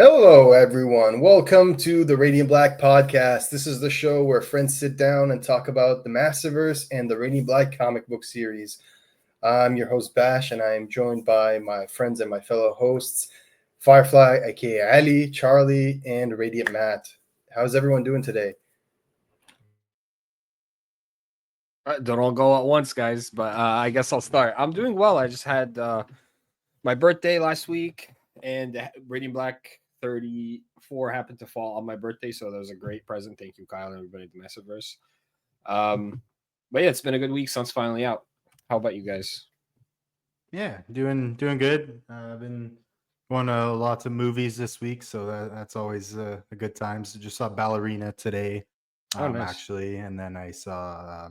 Hello, everyone. Welcome to the Radiant Black podcast. This is the show where friends sit down and talk about the Massiveverse and the Radiant Black comic book series. I'm your host, Bash, and I am joined by my friends and my fellow hosts, Firefly, aka Ali, Charlie, and Radiant Matt. How's everyone doing today? Don't all go at once, guys, but I guess I'll start. I'm doing well. I just had my birthday last week, and Radiant Black 34 happened to fall on my birthday, so that was a great present. Thank you, Kyle, and everybody at the Massiveverse. But yeah, it's been a good week. Sun's finally out. How about you guys? Yeah, doing good. I've been going to lots of movies this week, so that's always a good time. So just saw Ballerina today, Nice. actually, and then I saw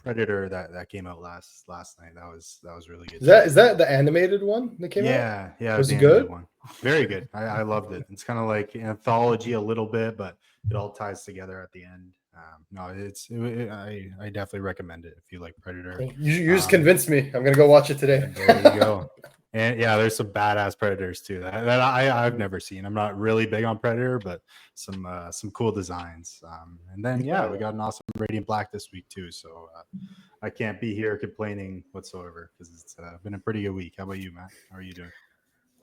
Predator that came out last night. That was really good. Is that the animated one that came out? Yeah, Was the it good? animated one. Very good. I loved it. It's kind of like an anthology a little bit, but it all ties together at the end. I definitely recommend it if you like Predator. You just convinced me. I'm gonna go watch it today. There you go. And yeah, there's some badass Predators too that I've never seen. I'm not really big on Predator, but some cool designs. And then yeah, we got an awesome Radiant Black this week too. So I can't be here complaining whatsoever because it's been a pretty good week. How about you, Matt? How are you doing?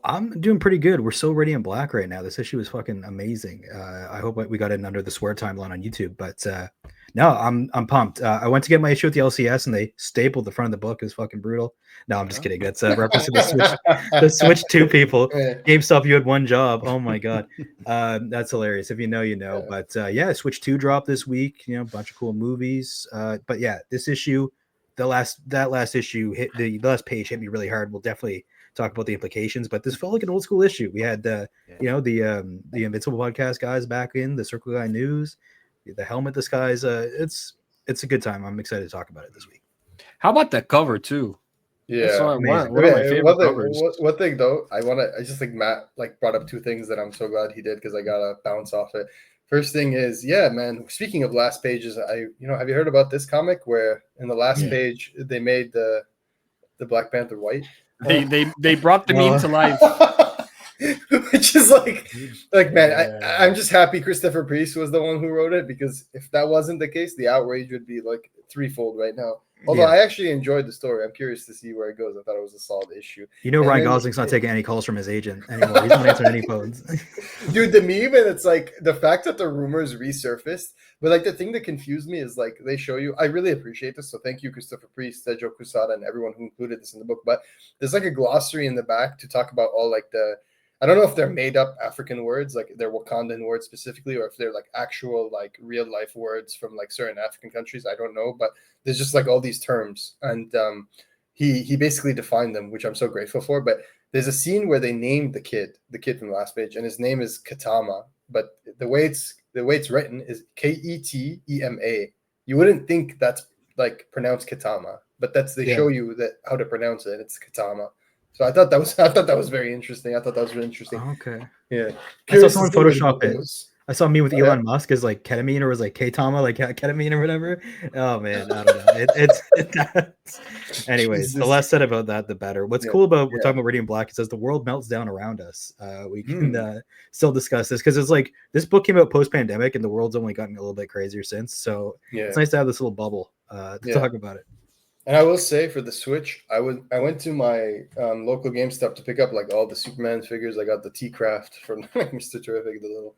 I'm doing pretty good. We're so Radiant Black right now. This issue is fucking amazing. I hope we got it under the swear timeline on YouTube. But no, I'm pumped. I went to get my issue at the LCS and they stapled the front of the book. It was fucking brutal. No, I'm just kidding. That's a reference to the Switch 2 people. GameStop, you had one job. Oh my god, that's hilarious. If you know, you know. But yeah, Switch 2 dropped this week. You know, a bunch of cool movies. But yeah, this issue, that last issue hit the last page hit me really hard. We'll definitely talk about the implications, but this felt like an old school issue. We had the Invincible podcast guys back in, the Circle Guy News, the Helmet Disguise. It's a good time. I'm excited to talk about it this week. How about that cover too? Yeah, one of my favorite covers. One thing though, I just think Matt brought up two things that I'm so glad he did because I gotta bounce off it. First thing is, yeah, man. Speaking of last pages, have you heard about this comic where in the last page they made the Black Panther white? They brought the meme to life. Which is like man, I'm just happy Christopher Priest was the one who wrote it, because if that wasn't the case, the outrage would be like threefold right now. Although I actually enjoyed the story. I'm curious to see where it goes. I thought it was a solid issue. Ryan Gosling's not taking any calls from his agent anymore. He's not answering any phones. Dude, the meme, and it's like the fact that the rumors resurfaced. But like the thing that confused me is like they show you. I really appreciate this. So thank you, Christopher Priest, Tejo Kusada, and everyone who included this in the book. But there's like a glossary in the back to talk about all like I don't know if they're made up African words, like they're Wakandan words specifically, or if they're like actual like real life words from like certain African countries. I don't know, but there's just like all these terms, and he basically defined them, which I'm so grateful for. But there's a scene where they named the kid from the last page, and his name is Katama, but the way it's written is Ketema. You wouldn't think that's like pronounced Katama, but they show you that how to pronounce it. It's Katama. So I thought that was very interesting. I thought that was really interesting. Okay. Yeah. I saw someone Photoshop it. I saw me with Elon Musk as like ketamine, or was like K-Tama, like ketamine or whatever. Oh man, I don't know. Anyways, Jesus. The less said about that, the better. What's cool about we're talking about Radiant Black is as the world melts down around us, we can still discuss this, because it's like this book came out post-pandemic and the world's only gotten a little bit crazier since. So it's nice to have this little bubble to talk about it. And I will say for the Switch, I went to my local GameStop to pick up like all the Superman figures. I got the T-Craft from Mr. Terrific, the little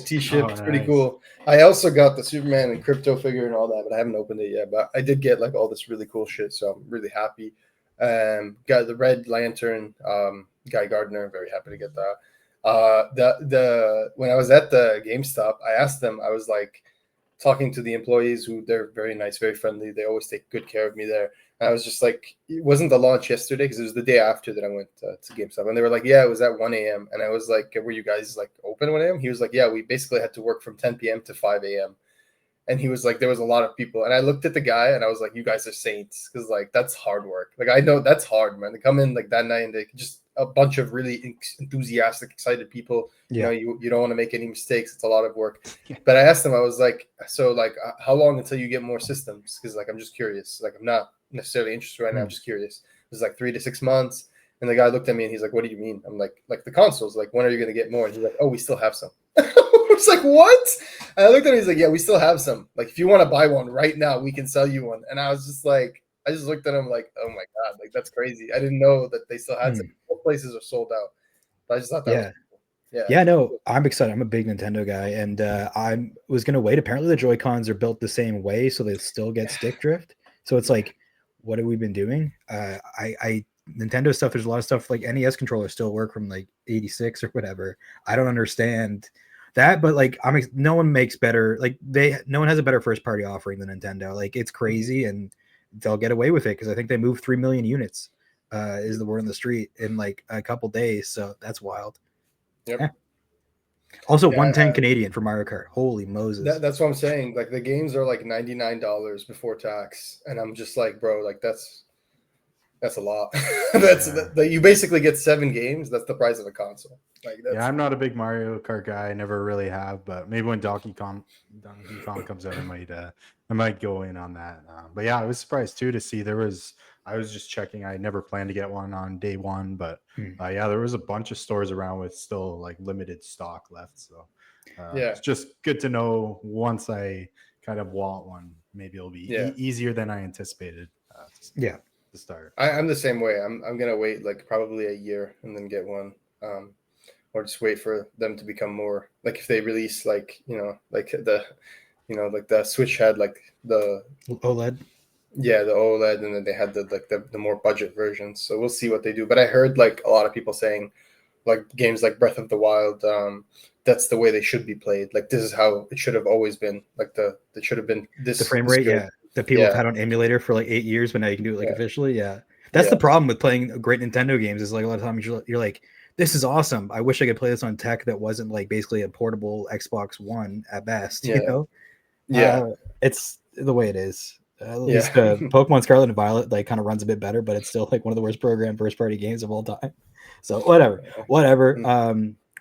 T-ship. It's pretty cool. I also got the Superman and Crypto figure and all that, but I haven't opened it yet. But I did get like all this really cool shit, so I'm really happy. Got the Red Lantern, Guy Gardner. Very happy to get that. When I was at the GameStop, I asked them. I was like, talking to the employees, who they're very nice, very friendly. They always take good care of me there. And I was just like, it wasn't the launch yesterday, because it was the day after that I went to GameStop. And they were like, yeah, it was at 1 a.m. And I was like, were you guys like open at 1 a.m.? He was like, yeah, we basically had to work from 10 p.m. to 5 a.m. And he was like, there was a lot of people. And I looked at the guy and I was like, you guys are saints, because like that's hard work. Like I know that's hard, man. They come in like that night and they just a bunch of really enthusiastic, excited people. You don't want to make any mistakes. It's a lot of work. But I asked him, I was like, so like how long until you get more systems? Because like I'm just curious. Like I'm not necessarily interested right now. I'm just curious. It was like 3 to 6 months. And the guy looked at me and he's like, "What do you mean?" I'm like the consoles. Like, when are you gonna get more? And he's like, "Oh, we still have some." I was like, "What?" And I looked at him. He's like, "Yeah, we still have some. Like, if you want to buy one right now, we can sell you one." And I was just like, I just looked at him like, "Oh my god, like that's crazy. I didn't know that they still had some. Both places are sold out." But I just thought that was cool. Yeah, no, I'm excited. I'm a big Nintendo guy, and I was gonna wait. Apparently, the Joy Cons are built the same way, so they still get stick drift. So it's like, what have we been doing? I Nintendo stuff. There's a lot of stuff like NES controllers still work from like '86 or whatever. I don't understand that, but like, no one makes better. Like no one has a better first party offering than Nintendo. Like, it's crazy, and they'll get away with it because I think they moved 3 million units. Is the word on the street in like a couple days. So that's wild. Yep. Yeah. Also, 110 Canadian for Mario Kart. Holy Moses. That's what I'm saying. Like, the games are like $99 before tax, and I'm just like, bro, like that's a lot. You basically get 7 games. That's the price of a console. Like, I'm not a big Mario Kart guy. I never really have, but maybe when Donkey Kong comes out, I might go in on that. But yeah, I was surprised too to see I was just checking. I never planned to get one on day one, but there was a bunch of stores around with still like limited stock left. So it's just good to know once I kind of want one, maybe it'll be easier than I anticipated. To start. I'm the same way. I'm gonna wait like probably a year and then get one, or just wait for them to become more like, if they release like like the Switch had like the OLED. Yeah, the OLED, and then they had the more budget versions. So we'll see what they do. But I heard like a lot of people saying like games like Breath of the Wild, that's the way they should be played. Like, this is how it should have always been. Like it should have been this. The frame rate, that people have had on emulator for like 8 years, but now you can do it like officially. Yeah. That's the problem with playing great Nintendo games, is like a lot of times you're like, this is awesome. I wish I could play this on tech that wasn't like basically a portable Xbox One at best. You know? Yeah. It's the way it is. At least Pokemon Scarlet and Violet like kind of runs a bit better, but it's still like one of the worst programmed first party games of all time. So whatever.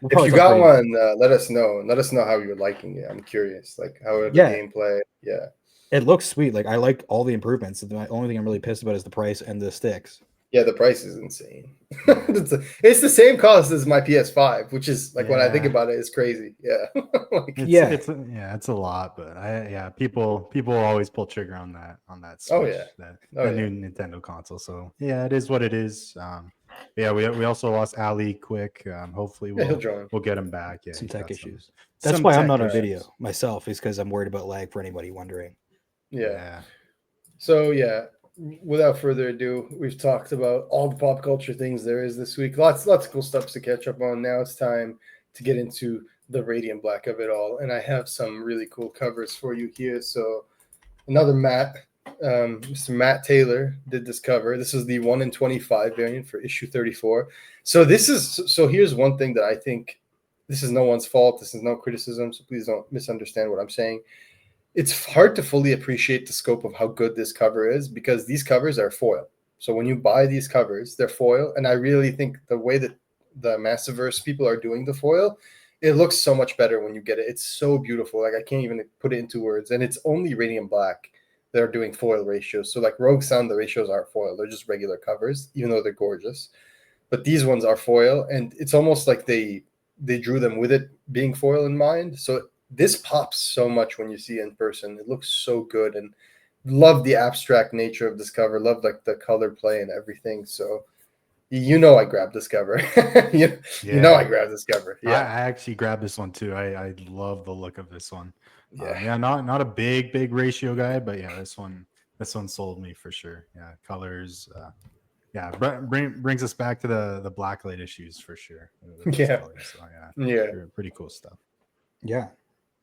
If you got one, let us know. Let us know how you're liking it. I'm curious, like how the gameplay. Yeah, it looks sweet. Like, I like all the improvements. The only thing I'm really pissed about is the price and the sticks. Yeah, the price is insane. It's the same cost as my PS5, which is like, when I think about it, it's crazy. Yeah, it's a lot, but people always pull trigger on that Switch, the new Nintendo console. So yeah, it is what it is. We also lost Ali quick. Hopefully we'll get him back. Yeah, some tech issues. That's why I'm not on video myself, is because I'm worried about lag, for anybody wondering. Yeah. So without further ado, we've talked about all the pop culture things there is this week. Lots of cool stuff to catch up on. Now it's time to get into the radiant black of it all, and I have some really cool covers for you here. So another Mr. Matt Taylor did this cover. This is the 1 in 25 variant for issue 34. So here's one thing that I think, this is no one's fault. This is no criticism, so please don't misunderstand what I'm saying. It's hard to fully appreciate the scope of how good this cover is, because these covers are foil. So when you buy these covers, they're foil. And I really think the way that the Massiveverse people are doing the foil, it looks so much better when you get it. It's so beautiful. Like, I can't even put it into words. And it's only Radiant Black that are doing foil ratios. So like Rogue Sun, the ratios aren't foil. They're just regular covers, even though they're gorgeous. But these ones are foil. And it's almost like they drew them with it being foil in mind. So this pops so much when you see it in person. It looks so good, and love the abstract nature of this cover. Love like the color play and everything. So I grabbed this cover. You know I grabbed this cover. Yeah, I actually grabbed this one too. I love the look of this one. Not a big ratio guy, but this one sold me for sure. Yeah, colors. Brings us back to the blacklight issues for sure. Colors, so pretty cool stuff. Yeah.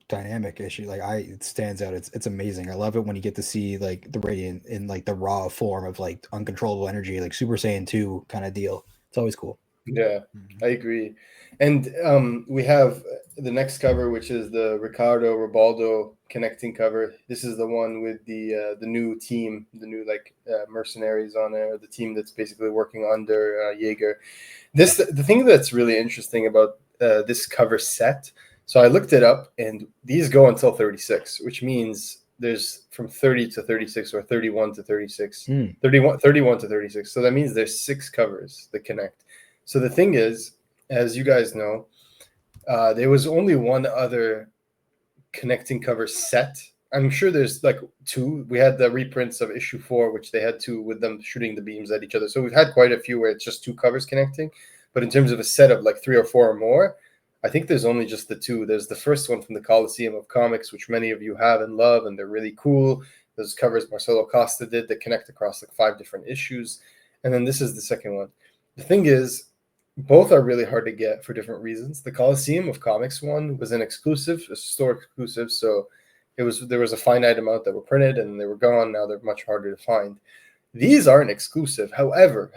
Dynamic issue, like it stands out. It's amazing. I love it when you get to see like the Radiant in like the raw form of like uncontrollable energy, like Super Saiyan 2 kind of deal. It's always cool. Yeah, I agree. And we have the next cover, which is the Ricardo Ribaldo connecting cover. This is the one with the new team, the new mercenaries on there, the team that's basically working under Jaeger. The thing that's really interesting about this cover set. So I looked it up, and these go until 36, which means there's from 30 to 36 or 31 to 36, Mm. 31 to 36. So that means there's 6 covers that connect. So the thing is, as you guys know, there was only one other connecting cover set. I'm sure there's like 2. We had the reprints of issue 4, which they had 2 with them shooting the beams at each other. So we've had quite a few where it's just 2 covers connecting. But in terms of a set of like 3 or 4 or more, I think there's only just the 2. There's the first one from the Coliseum of Comics, which many of you have and love, and they're really cool. Those covers Marcelo Costa did that connect across like 5 different issues. And then this is the second one. The thing is, both are really hard to get for different reasons. The Coliseum of Comics one was an exclusive, a store exclusive, so there was a finite amount that were printed and they were gone. Now they're much harder to find. These aren't exclusive. However,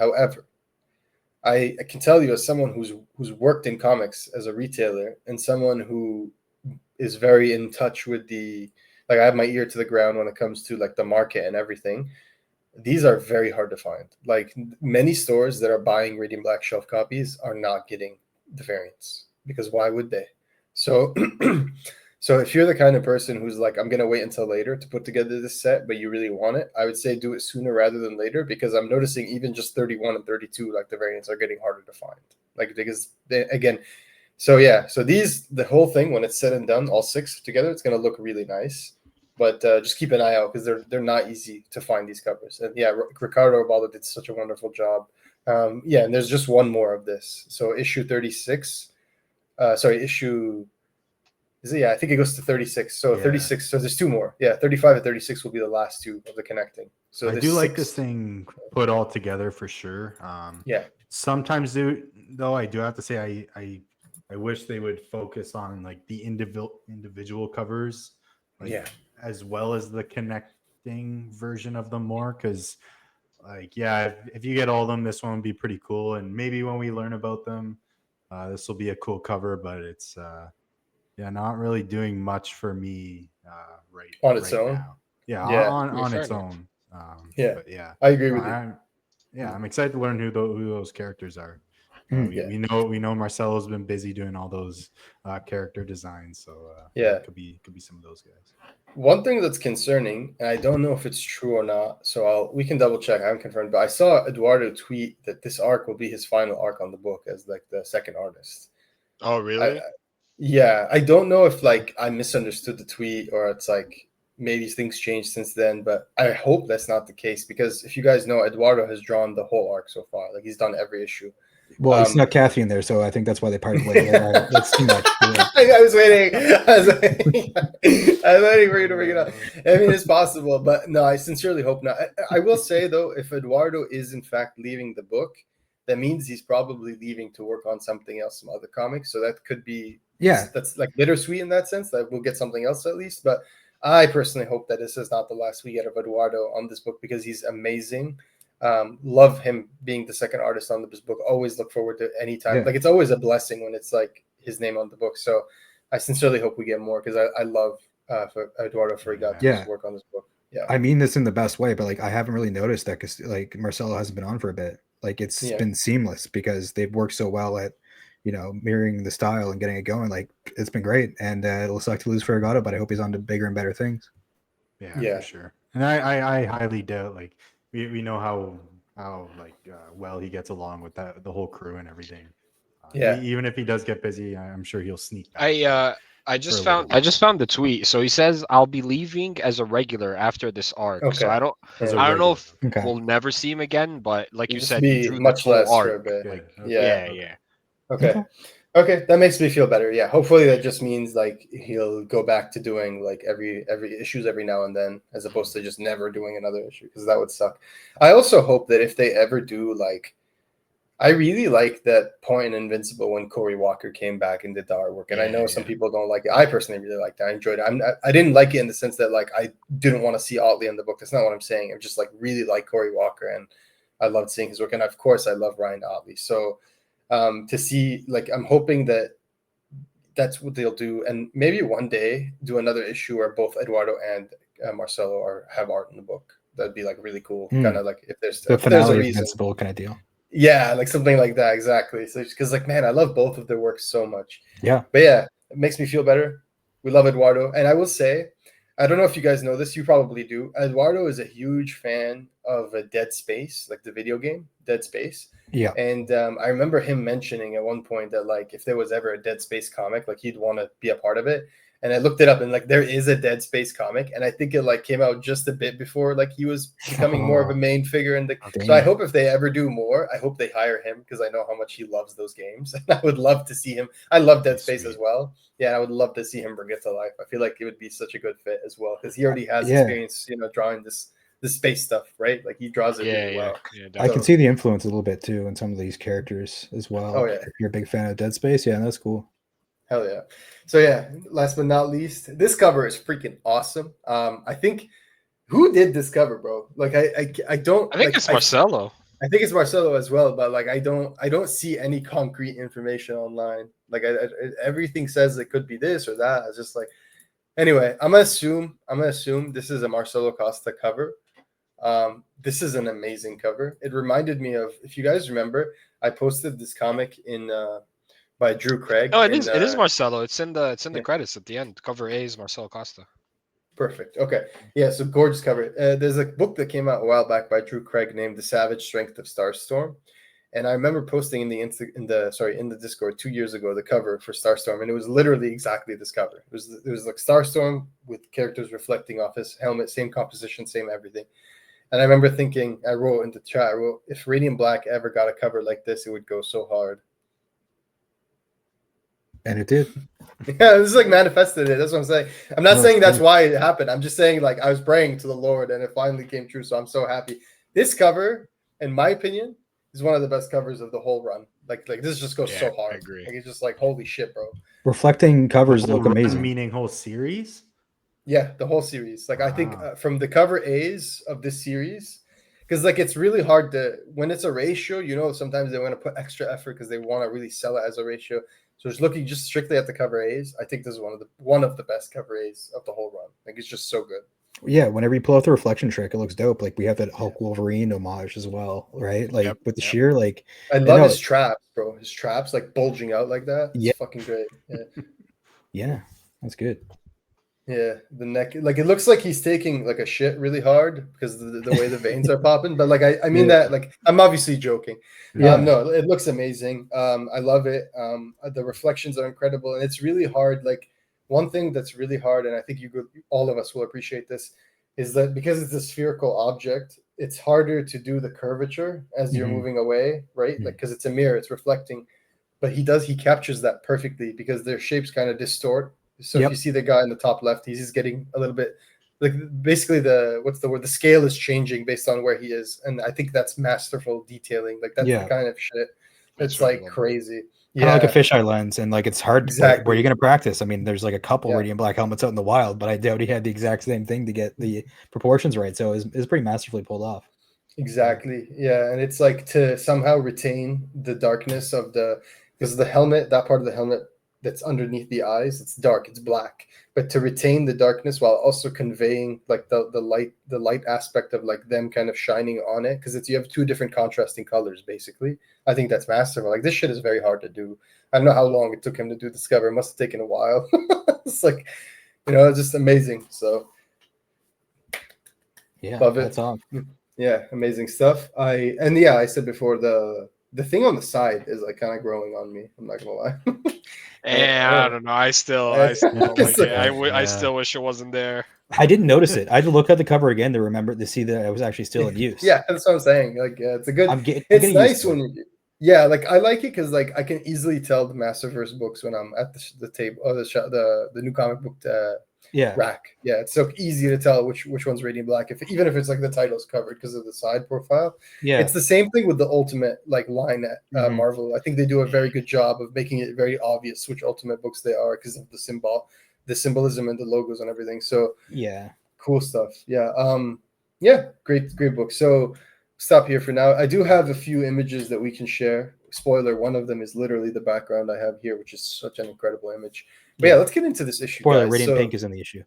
I can tell you as someone who's worked in comics as a retailer and someone who is very in touch with I have my ear to the ground when it comes to like the market and everything. These are very hard to find. Like many stores that are buying Radiant Black shelf copies are not getting the variants because why would they? So so if you're the kind of person who's like, I'm going to wait until later to put together this set, but you really want it, I would say do it sooner rather than later because I'm noticing even just 31 and 32, like the variants are getting harder to find. Like because again, so yeah, so the whole thing, when it's said and done, all 6 together, it's going to look really nice. But just keep an eye out because they're not easy to find these covers. And yeah, Ricardo Ubaldo did such a wonderful job. Yeah, and there's just one more of this. So issue 36, issue... Yeah, I think it goes to 36. So 36. So there's 2 more. Yeah, 35 and 36 will be the last 2 of the connecting. So I do like this thing put all together for sure. Yeah. Sometimes, though, I do have to say I wish they would focus on like the individual covers, like as well as the connecting version of them more. Because, like, yeah, if you get all of them, this one would be pretty cool. And maybe when we learn about them, this will be a cool cover. But it's not really doing much for me right on its own. now. Yeah, on its own. But yeah, I agree with you. I'm excited to learn who those characters are. We know Marcelo's been busy doing all those character designs, so it could be some of those guys. One thing that's concerning, and I don't know if it's true or not, so we can double check. I haven't confirmed, but I saw Eduardo tweet that this arc will be his final arc on the book as like the second artist. Oh, really? I don't know if like I misunderstood the tweet or it's like maybe things changed since then, but I hope that's not the case because if you guys know, Eduardo has drawn the whole arc so far. Like he's done every issue. Well, it's not Kathy in there, so I think that's why they parted ways. That's too much. I was waiting. I was waiting for you to bring it up. I mean, it's possible, but no, I sincerely hope not. I will say though, if Eduardo is in fact leaving the book, that means he's probably leaving to work on something else, some other comics. So that could be, that's like bittersweet in that sense that we'll get something else at least. But I personally hope that this is not the last we get of Eduardo on this book because he's amazing. Love him being the second artist on this book. Always look forward to any time. Like it's always a blessing when it's like his name on the book. So I sincerely hope we get more because I love for Eduardo Ferigato's work on this book. Yeah, I mean this in the best way, but like I haven't really noticed that because like Marcelo hasn't been on for a bit. Like it's been seamless because they've worked so well at mirroring the style and getting it going. Like it's been great, and it'll suck to lose Ferigato, but I hope he's on to bigger and better things. Yeah, for sure. And I highly doubt like we know how well he gets along with the whole crew and everything. Even if he does get busy, I'm sure he'll sneak back. I just found the tweet. So he says I'll be leaving as a regular after this arc. Okay. So I don't know if we'll never see him again, but like you said, he drew much less arc. for a bit. Like, Yeah. Okay, that makes me feel better. Yeah, hopefully that just means like he'll go back to doing like every issues every now and then, as opposed to just never doing another issue because that would suck. I also hope that if they ever do like, I really like that point in Invincible when Cory Walker came back and did the artwork, and I know some people don't like it. I personally really liked it. I enjoyed it. I didn't like it in the sense that like I didn't want to see Otley in the book. That's not what I'm saying. I'm just like really like Cory Walker, and I loved seeing his work, and of course I love Ryan Otley. So to see like I'm hoping that that's what they'll do, and maybe one day do another issue where both Eduardo and Marcelo have art in the book. That'd be like really cool. Kind of like if there's the finale of Invincible kind of deal. Yeah, like something like that, exactly. So because like man, I love both of their works so much. Yeah. But yeah, it makes me feel better. We love Eduardo. And I will say, I don't know if you guys know this. You probably do. Eduardo is a huge fan of Dead Space, like the video game Dead Space. Yeah. And I remember him mentioning at one point that like if there was ever a Dead Space comic, like he'd want to be a part of it. And I looked it up, and like there is a Dead Space comic, and I think it like came out just a bit before like he was becoming more of a main figure in the. So I hope if they ever do more, I hope they hire him because I know how much he loves those games, and I would love to see him. I love Dead Space as well. Yeah, I would love to see him bring it to life. I feel like it would be such a good fit as well because he already has experience, drawing this space stuff, right? Like he draws it really well. Yeah, I can see the influence a little bit too in some of these characters as well. Oh yeah, if you're a big fan of Dead Space, yeah, that's cool. Hell yeah. So yeah, last but not least, this cover is freaking awesome. I think who did this cover, bro? Like I don't. I think it's Marcelo. I think it's Marcelo as well, but like I don't see any concrete information online. Like everything says it could be this or that. It's just like anyway. I'm gonna assume this is a Marcelo Costa cover. This is an amazing cover. It reminded me of, if you guys remember, I posted this comic in. By Drew Craig. No, it is Marcelo. It's in the credits at the end. Cover A is Marcelo Costa. Perfect. Okay. Yeah, so gorgeous cover. There's a book that came out a while back by Drew Craig named The Savage Strength of Starstorm. And I remember posting in the Discord 2 years ago the cover for Starstorm, and it was literally exactly this cover. It was like Starstorm with characters reflecting off his helmet, same composition, same everything. And I remember thinking, I wrote in the chat, if Radiant Black ever got a cover like this, it would go so hard. And it did. Yeah, this is like manifested it. That's what I'm saying. I'm not saying that's why it happened. I'm just saying like I was praying to the Lord and it finally came true. So I'm so happy. This cover, in my opinion, is one of the best covers of the whole run. Like this just goes so hard. I agree. Like it's just like holy shit, bro. Reflecting covers look amazing. Meaning whole series? Yeah, the whole series. Like I think from the cover A's of this series, because like it's really hard to when it's a ratio. Sometimes they want to put extra effort because they want to really sell it as a ratio. So just looking just strictly at the cover A's, I think this is one of the best cover A's of the whole run. Like it's just so good. Yeah, whenever you pull out the reflection trick, it looks dope. Like we have that Hulk Wolverine homage as well, right? Like with the sheer, like I love his traps, bro. His traps like bulging out like that. It's fucking great. Yeah. Yeah, that's good. Yeah, the neck, like it looks like he's taking like a shit really hard because the way the veins are popping. But like I mean that like I'm obviously joking. No, it looks amazing. I love it. The reflections are incredible, and it's really hard. Like one thing that's really hard, and I think all of us will appreciate this, is that because it's a spherical object, it's harder to do the curvature as you're moving away, right? Like because it's a mirror, it's reflecting. But he captures that perfectly because their shapes kind of distort. So if you see the guy in the top left, he's getting a little bit like basically the scale is changing based on where he is. And I think that's masterful detailing. Like that's the kind of shit that's like crazy. Yeah, like a fisheye lens. And like it's hard. Exactly. Where are you going to practice? I mean, there's like a couple Radiant Black helmets out in the wild, but I doubt he had the exact same thing to get the proportions right. So it's pretty masterfully pulled off. Exactly. Yeah. And it's like to somehow retain the darkness of because the helmet, that part of the helmet that's underneath the eyes, it's dark, it's black, but to retain the darkness while also conveying like the light aspect of like them kind of shining on it, because you have two different contrasting colors basically. I think that's masterful. Like this shit is very hard to do. I don't know how long it took him to do this cover. It must have taken a while. It's like it's just amazing. So yeah, love it. That's all. Yeah, amazing stuff. I said before the thing on the side is like kind of growing on me. I'm not gonna lie. I don't know. I still don't like it. I still wish it wasn't there. I didn't notice it. I had to look at the cover again to see that I was actually still in use. Yeah, that's what I'm saying. Like, it's a good. It's nice when like I like it because like I can easily tell the Massiveverse books when I'm at the table or the new comic book rack. Yeah, it's so easy to tell which one's Radiant Black even if it's like the title's covered because of the side profile. Yeah, it's the same thing with the Ultimate like line at Marvel. I think they do a very good job of making it very obvious which Ultimate books they are because of the symbolism and the logos and everything. So yeah, cool stuff. Yeah, great book. So stop here for now. I do have a few images that we can share. Spoiler, one of them is literally the background I have here, which is such an incredible image. But yeah, let's get into this issue. Spoiler, Radiant Pink is in the issue.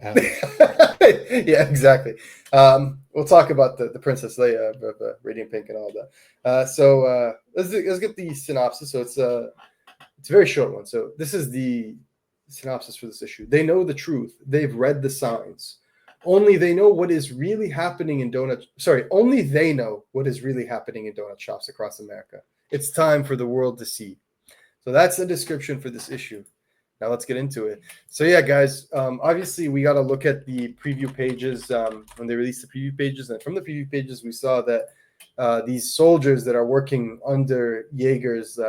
Yeah, exactly. We'll talk about the Princess Leia of Radiant Pink and all that. Let's get the synopsis. So it's a very short one. So this is the synopsis for this issue. They know the truth. They've read the signs. Only they know what is really happening in only they know what is really happening in donut shops across America. It's time for the world to see. So that's the description for this issue. Now let's get into it. So yeah, guys, obviously we got to look at the preview pages when they released the preview pages. And from the preview pages, we saw that these soldiers that are working under Jaeger's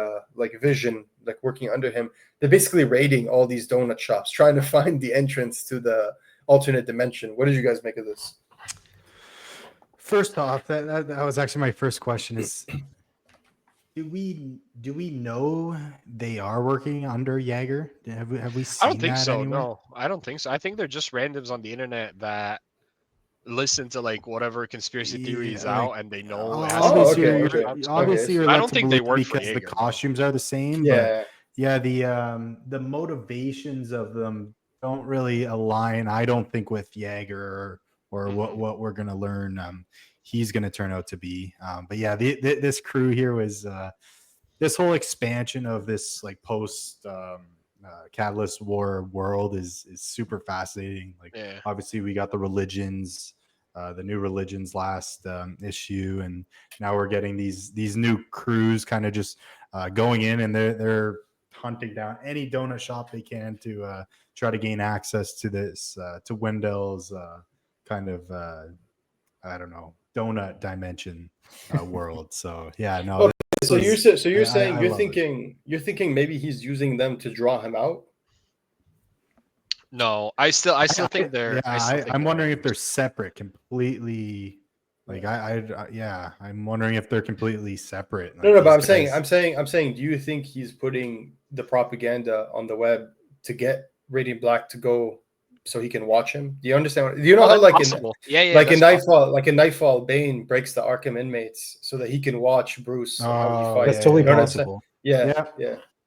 vision, like working under him, they're basically raiding all these donut shops, trying to find the entrance to the alternate dimension. What did you guys make of this? First off, that was actually my first question is, do we know they are working under Jaeger? Have we seen I don't think that so. anywhere? No, I don't think so. I think they're just randoms on the internet that listen to like whatever conspiracy theory is out, and they know. Obviously, I don't think they work because for the costumes are the same. Yeah, but the motivations of them don't really align. I don't think with Jaeger or what we're gonna learn. He's going to turn out to be. But yeah, this crew here was this whole expansion of this like post Catalyst War world is super fascinating. Like, obviously we got the religions, the new religions last issue, and now we're getting these new crews kind of just going in, and they're hunting down any donut shop they can to try to gain access to this to Wendell's kind of I don't know, donut dimension world. So yeah, no. Okay, so you're saying you're thinking maybe he's using them to draw him out. No, I still think they're. Yeah, I'm wondering if they're separate completely. Like I'm wondering if they're completely separate. Like, no, but I'm saying, do you think he's putting the propaganda on the web to get Radiant Black to go so he can watch him? Do you understand? Do you know how in Nightfall, Bane breaks the Arkham inmates so that he can watch Bruce? That's totally possible. Yeah.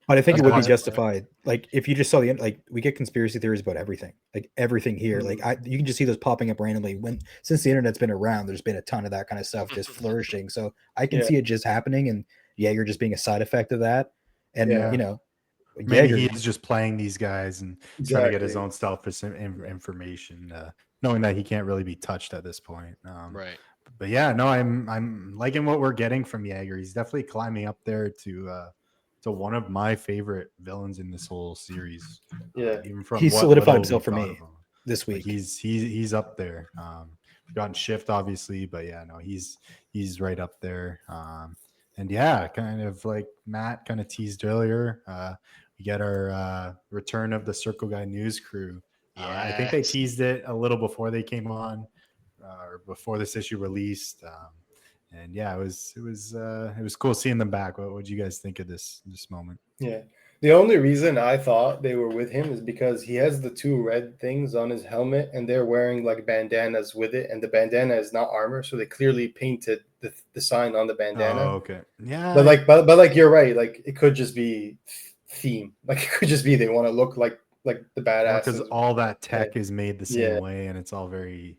But I think it would be justified. Like if you just saw we get conspiracy theories about everything, like everything here. Mm-hmm. Like you can just see those popping up randomly. Since the internet's been around, there's been a ton of that kind of stuff just flourishing. So I can see it just happening, and Jaeger just being a side effect of that. And maybe he's just playing these guys and trying to get his own selfish information, knowing that he can't really be touched at this point. Right. But yeah, no, I'm liking what we're getting from Jaeger. He's definitely climbing up there to one of my favorite villains in this whole series. Even from he's solidified himself for me this week. Like he's up there. We've gotten Shift obviously, but yeah, no, he's right up there. And yeah, kind of like Matt kind of teased earlier, we get our return of the Circle Guy news crew. I think they teased it a little before they came on, or before this issue released. And yeah, it was cool seeing them back. What did you guys think of this moment? Yeah. The only reason I thought they were with him is because he has the two red things on his helmet, and they're wearing like bandanas with it, and the bandana is not armor, so they clearly painted the sign on the bandana. Oh, okay. Yeah. But you're right. Like it could just be theme. Like it could just be they want to look like the badass. Because all that tech is made the same way, and it's all they're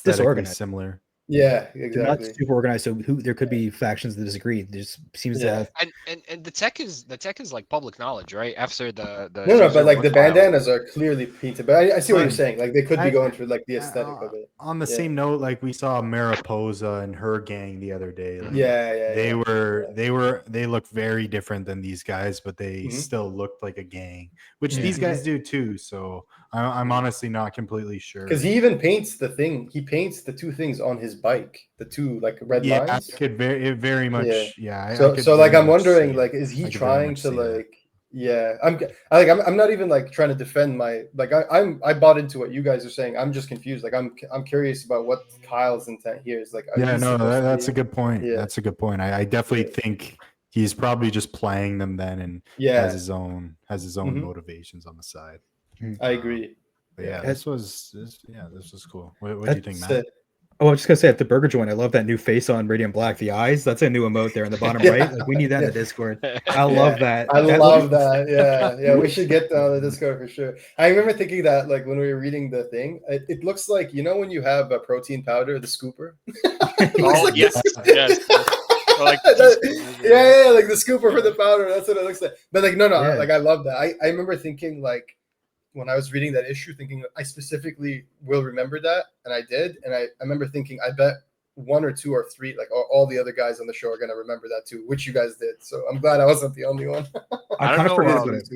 disorganized, similar. Yeah, exactly. They're not super organized, so there could be factions that disagree. There just seems to have and the tech is like public knowledge, right? After the but like the bandanas are clearly painted. But I see what you're saying. Like they could be going for like the aesthetic of it. On the same note, like we saw Mariposa and her gang the other day. Like, they look very different than these guys, but they still looked like a gang, which these guys do too. So I'm honestly not completely sure. Because he even paints the thing. He paints the two things on his bike, the two like red lines. I could very much. So like I'm wondering, like, is he trying to like? Yeah, I'm not even like trying to defend my like. I bought into what you guys are saying. I'm just confused. Like I'm curious about what Kyle's intent here is. Like, that's a good point. Yeah. That's a good point. I definitely think he's probably just playing them then, and has his own motivations on the side. I agree. But yeah, this was cool. What do you think, Matt? Oh, I was just gonna say at the burger joint, I love that new face on Radiant Black. The eyes, that's a new emote there in the bottom right. Like we need that in the Discord. I love that. I love that. Yeah. We should get that on the Discord for sure. I remember thinking that like when we were reading the thing, it looks like when you have a protein powder, the scooper. Yes. Like like the scooper for the powder. That's what it looks like. But like no, like I love that. I remember thinking like when I was reading that issue, thinking I specifically will remember that, and I did, and I remember thinking, I bet 1 or 2 or 3, like all the other guys on the show are gonna remember that too, which you guys did. So I'm glad I wasn't the only one. I kind of forgot about it.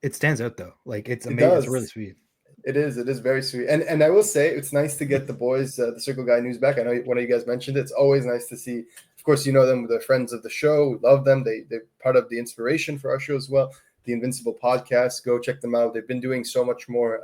It stands out though, like it's amazing. It's really sweet. It is very sweet, and I will say it's nice to get the boys, the Circle Guy News back. I know one of you guys mentioned it. It's always nice to see. Of course, you know them; they're friends of the show. We love them. They're part of the inspiration for our show as well. The Invincible podcast. Go check them out. They've been doing so much more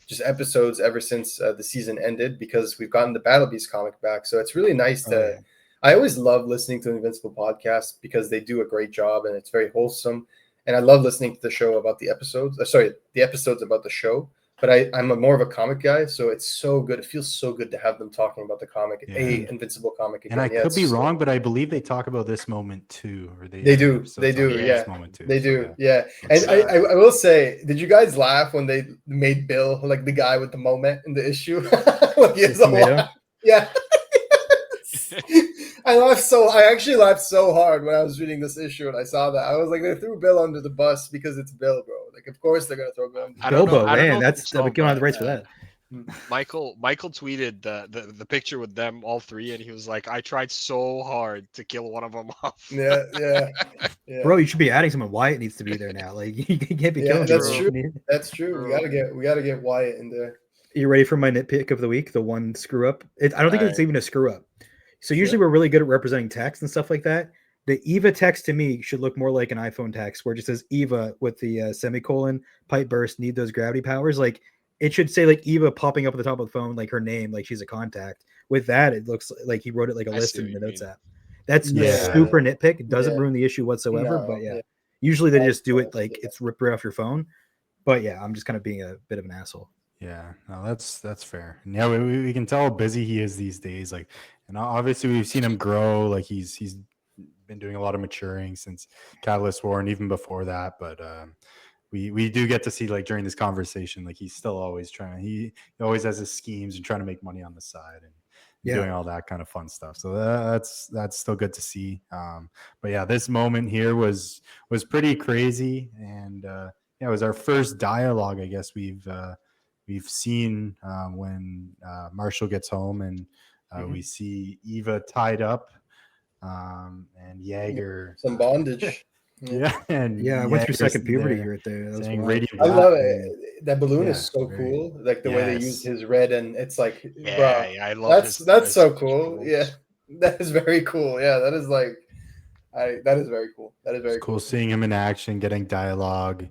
just episodes ever since the season ended, because we've gotten the Battle Beast comic back. So it's really nice to. I always love listening to the Invincible podcast because they do a great job and it's very wholesome. And I love listening to the show about the episodes. The episodes about the show. But I'm more of a comic guy, so it's so good. It feels so good to have them talking about the comic, Invincible comic again. And I could be wrong, but I believe they talk about this moment too. Or they do, yeah. Moment too, they do, yeah. And I will say, did you guys laugh when they made Bill like the guy with the moment in the issue? Like he has yeah. I actually laughed so hard when I was reading this issue and I saw that. I was like, they threw Bill under the bus because it's Bill, bro. Like, of course they're gonna throw Bill under the bus. Bilbo, man, that's we don't have the rights for that. Michael tweeted the picture with them all 3, and he was like, I tried so hard to kill one of them off. Yeah. Bro, you should be adding someone. Wyatt needs to be there now. Like, you can't be killing. That's true. We gotta get Wyatt in there. Are you ready for my nitpick of the week? The one screw up. I don't think it's even a screw up. So usually we're really good at representing text and stuff like that. The Eva text to me should look more like an iPhone text where it just says Eva with the semicolon, pipe burst, need those gravity powers. Like it should say like Eva popping up at the top of the phone, like her name, like she's a contact. With that, it looks like he wrote it like a list in the notes app. That's super nitpick. It doesn't ruin the issue whatsoever. But usually they just do it like it's ripped right off your phone. But yeah, I'm just kind of being a bit of an asshole. Yeah, no, that's fair. And yeah, we can tell how busy he is these days. Like, and obviously we've seen him grow. Like he's been doing a lot of maturing since Catalyst War and even before that. But we do get to see like during this conversation, like he's still always trying. He always has his schemes and trying to make money on the side and doing all that kind of fun stuff. So that's still good to see. But yeah, this moment here was pretty crazy, and it was our first dialogue. I guess we've seen when Marshall gets home and we see Eva tied up and Jaeger. Some bondage. I went through second puberty right there. I love it. That balloon is so cool. Like the way they use his red, and it's like, I love that's so cool. Yeah, that is very cool. Yeah, that is like, that is very cool. That is very cool. Seeing him in action, getting dialogue.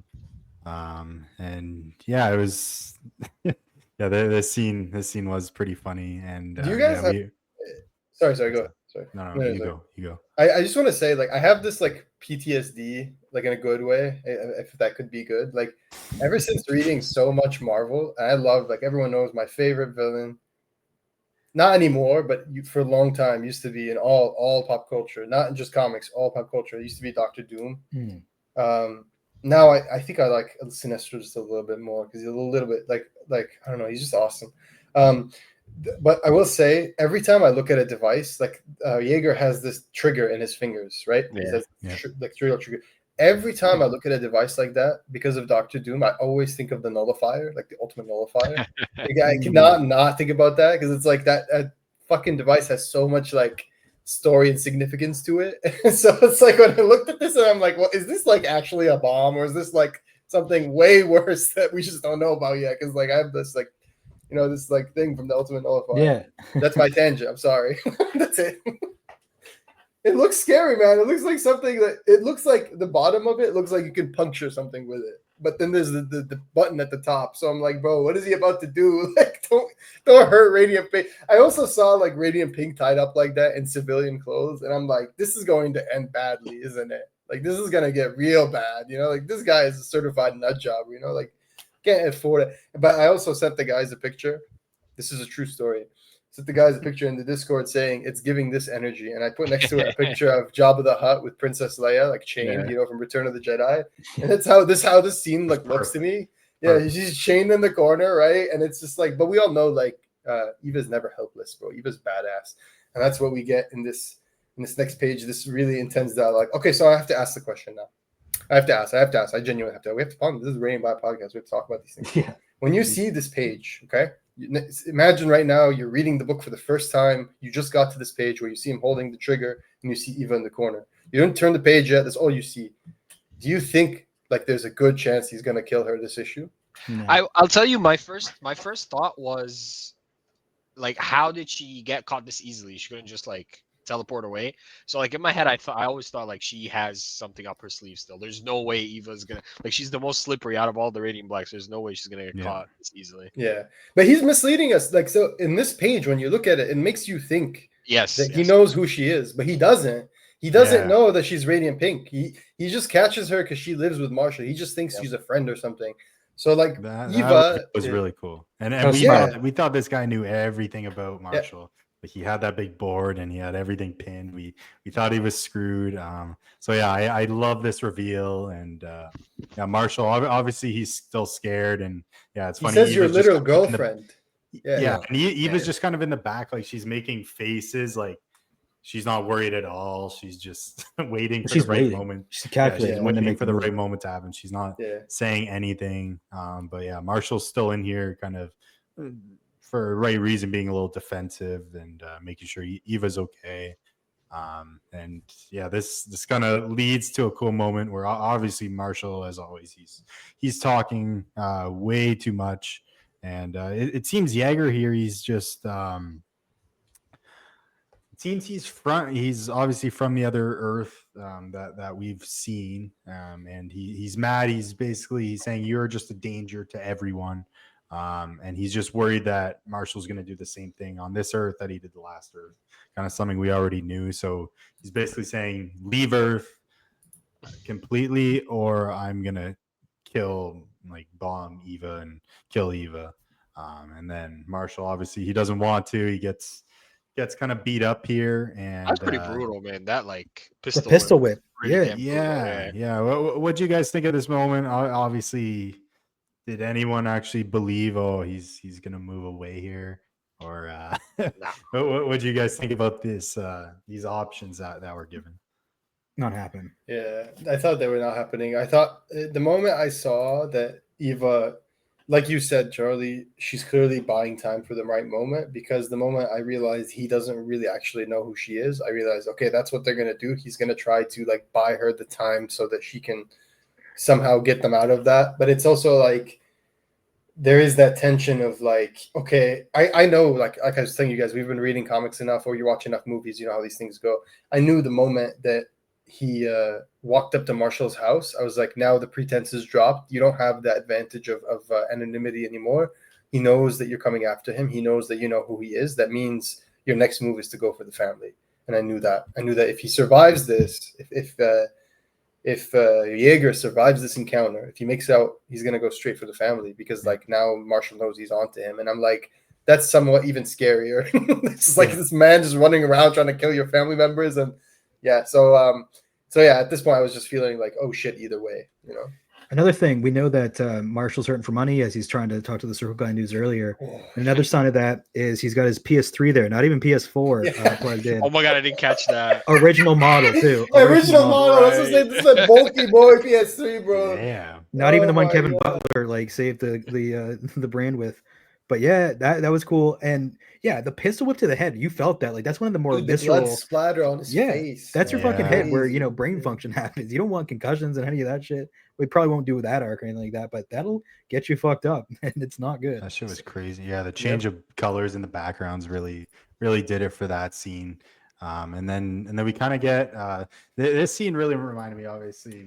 And yeah, it was this scene was pretty funny. And do you guys sorry, go ahead. Sorry. No, you go. I just want to say, like, I have this like PTSD, like in a good way, if that could be good. Like, ever since reading so much Marvel, and I love, like, everyone knows my favorite villain. Not anymore, but for a long time used to be in all pop culture, not just comics, all pop culture. It used to be Dr. Doom. Now I think I like Sinestro just a little bit more because he's a little bit like I don't know, he's just awesome. But I will say, every time I look at a device, like Jaeger has this trigger in his fingers, right? Like trigger. Every time I look at a device like that, because of Dr. Doom, I always think of the nullifier, like the ultimate nullifier. Like, I cannot not think about that because it's like that fucking device has so much like story and significance to it. So it's like when I looked at this and I'm like, well, is this like actually a bomb, or is this like something way worse that we just don't know about yet? Because like I have this like, this like thing from the ultimate nullifier. Yeah, that's my tangent. I'm sorry. That's it. It looks scary, man. It looks like something it looks like the bottom of it looks like you can puncture something with it. But then there's the button at the top. So I'm like, bro, what is he about to do? Like, don't hurt Radiant Pink. I also saw like Radiant Pink tied up like that in civilian clothes. And I'm like, this is going to end badly, isn't it? Like, this is going to get real bad. Like, this guy is a certified nut job, like, can't afford it. But I also sent the guys a picture. This is a true story. Sent the guys a picture in the Discord saying it's giving this energy. And I put next to it a picture of Jabba the Hutt with Princess Leia, like chained, from Return of the Jedi. And that's how this scene like looks to me. Yeah, she's chained in the corner, right? And it's just like, but we all know like Eva's never helpless, bro. Eva's badass. And that's what we get in this next page, this really intense dialogue. Okay, so I have to ask the question now. I have to ask. I genuinely have to. We have to. This is Radiant Black podcast. We have to talk about these things. Yeah. When you see this page, okay, imagine right now you're reading the book for the first time. You just got to this page where you see him holding the trigger and you see Eva in the corner. You don't turn the page yet. That's all you see. Do you think like there's a good chance he's gonna kill her this issue? No. I'll tell you, my first thought was like, how did she get caught this easily? She couldn't just like teleport away. So like in my head, I always thought like she has something up her sleeve still. There's no way Eva's gonna, like, she's the most slippery out of all the Radiant Blacks. There's no way she's gonna get caught this easily. Yeah, but he's misleading us. Like, so in this page, when you look at it, it makes you think that he knows who she is, but he doesn't. He doesn't know that she's Radiant Pink. He just catches her because she lives with Marshall. He just thinks she's a friend or something. So like Eva was really cool, and we thought this guy knew everything about Marshall. Like he had that big board and he had everything pinned. We thought he was screwed. So yeah, I love this reveal, and Marshall obviously he's still scared, and it's funny. He says your literal girlfriend. And Eva's just kind of in the back, like she's making faces, like she's not worried at all. She's just waiting for the right moment. She's calculating when to make for the right moment to happen. She's not saying anything. But Marshall's still in here, kind of for the right reason, being a little defensive and making sure Eva's okay. And this kind of leads to a cool moment where obviously Marshall, as always, he's talking way too much, and it seems Jaeger here, he's just it seems he's obviously from the other Earth that we've seen, and he's mad. He's saying you're just a danger to everyone. And he's just worried that Marshall's going to do the same thing on this Earth that he did the last Earth, kind of something we already knew. So he's basically saying, leave Earth completely, or I'm going to bomb Eva and kill Eva. And then Marshall, obviously he doesn't want to, he gets kind of beat up here, and that's pretty brutal, man. That like pistol whip. Yeah. What do you guys think of this moment? Obviously, did anyone actually believe, he's gonna move away here, or what do you guys think about this? These options that were given? Not happening. Yeah, I thought they were not happening. I thought the moment I saw that Eva, like you said, Charlie, she's clearly buying time for the right moment, because the moment I realized he doesn't really actually know who she is, I realized, okay, that's what they're going to do. He's going to try to like buy her the time so that she can somehow get them out of that. But it's also like, there is that tension of like, okay, I know, like I was telling you guys, we've been reading comics enough, or you watch enough movies, you know how these things go. I knew the moment that he walked up to Marshall's house, I was like, now the pretense is dropped. You don't have that advantage of anonymity anymore. He knows that you're coming after him. He knows that you know who he is. That means your next move is to go for the family. And I knew that. If he survives this, if Jaeger survives this encounter, if he makes out, he's going to go straight for the family, because like now Marshall knows he's onto him. And I'm like, that's somewhat even scarier. It's like this man just running around trying to kill your family members. And so at this point I was just feeling like, oh shit, either way, you know. Another thing, we know that Marshall's hurting for money, as he's trying to talk to the Circle Guy News earlier. And another sign of that is he's got his PS3 there, not even PS4 plugged in. Oh my god, I didn't catch that. Original model too. Original model. Right. This is a bulky boy PS3, bro. Yeah. Not even the one Kevin Butler like saved the brand with. But yeah, that was cool. And yeah, the pistol whip to the head, you felt that. Like that's one of the more visceral blood splatter on his face. That's your fucking head where, you know, brain function happens. You don't want concussions and any of that shit. We probably won't do with that arc or anything like that, but that'll get you fucked up, and it's not good. That shit was crazy. Yeah, the change of colors in the backgrounds really did it for that scene. And then we kind of get this scene really reminded me. Obviously,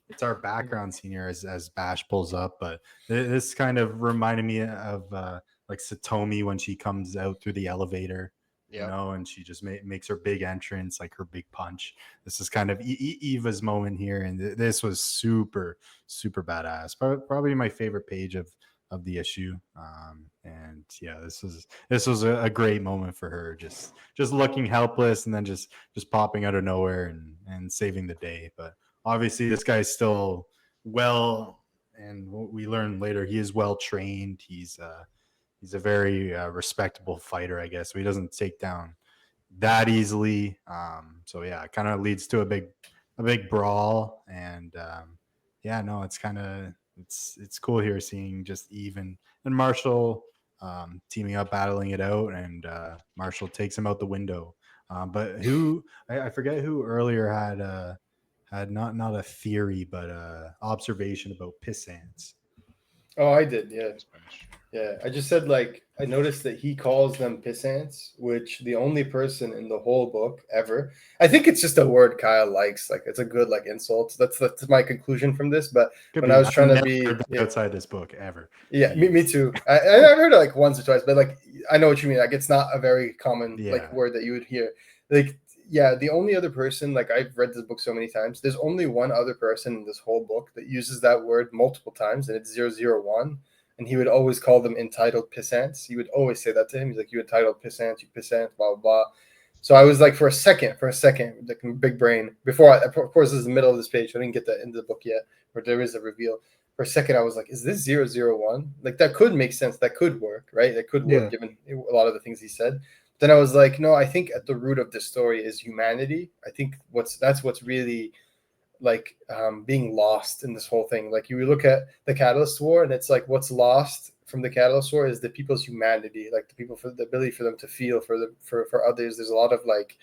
it's our background scene here as Bash pulls up, but this kind of reminded me of like Satomi when she comes out through the elevator. You know, and she just makes her big entrance, like her big punch. This is kind of Eva's moment here, and this was super, super badass. Probably my favorite page of the issue. And yeah, this was a great moment for her, just looking helpless, and then just popping out of nowhere and saving the day. But obviously, this guy's still and what we learn later, he is well trained. He's a very respectable fighter, I guess. So he doesn't take down that easily. So yeah, it kind of leads to a big brawl, and yeah, no, it's kind of it's cool here seeing just Eve and Marshall teaming up, battling it out, and Marshall takes him out the window. But who I forget who earlier had not a theory but a observation about pissants. Oh, I did. Yeah. Yeah, I just said like I noticed that he calls them pissants, which the only person in the whole book ever. I think it's just a word Kyle likes. Like it's a good like insult. That's my conclusion from this. But Could when be. I was I've trying to never be heard that outside this book ever. yeah, me too. I've heard it like once or twice, but like I know what you mean. Like it's not a very common like Yeah. word that you would hear. Like yeah, the only other person like I've read this book so many times. There's only one other person in this whole book that uses that word multiple times, and it's 001. And he would always call them entitled pissants. He would always say that to him. He's like, "You entitled pissant, you pissant, blah blah blah." So I was like, for a second, like big brain. Before, of course, this is the middle of this page. I didn't get that into the book yet, but there is a reveal. For a second, I was like, "Is this 001? Like that could make sense. That could work, right? That could work Yeah. given a lot of the things he said." Then I was like, "No, I think at the root of this story is humanity. I think that's what's really." Like being lost in this whole thing. Like you look at the Catalyst War, and it's like what's lost from the Catalyst War is the people's humanity, like the people for the ability for them to feel for others. There's a lot of like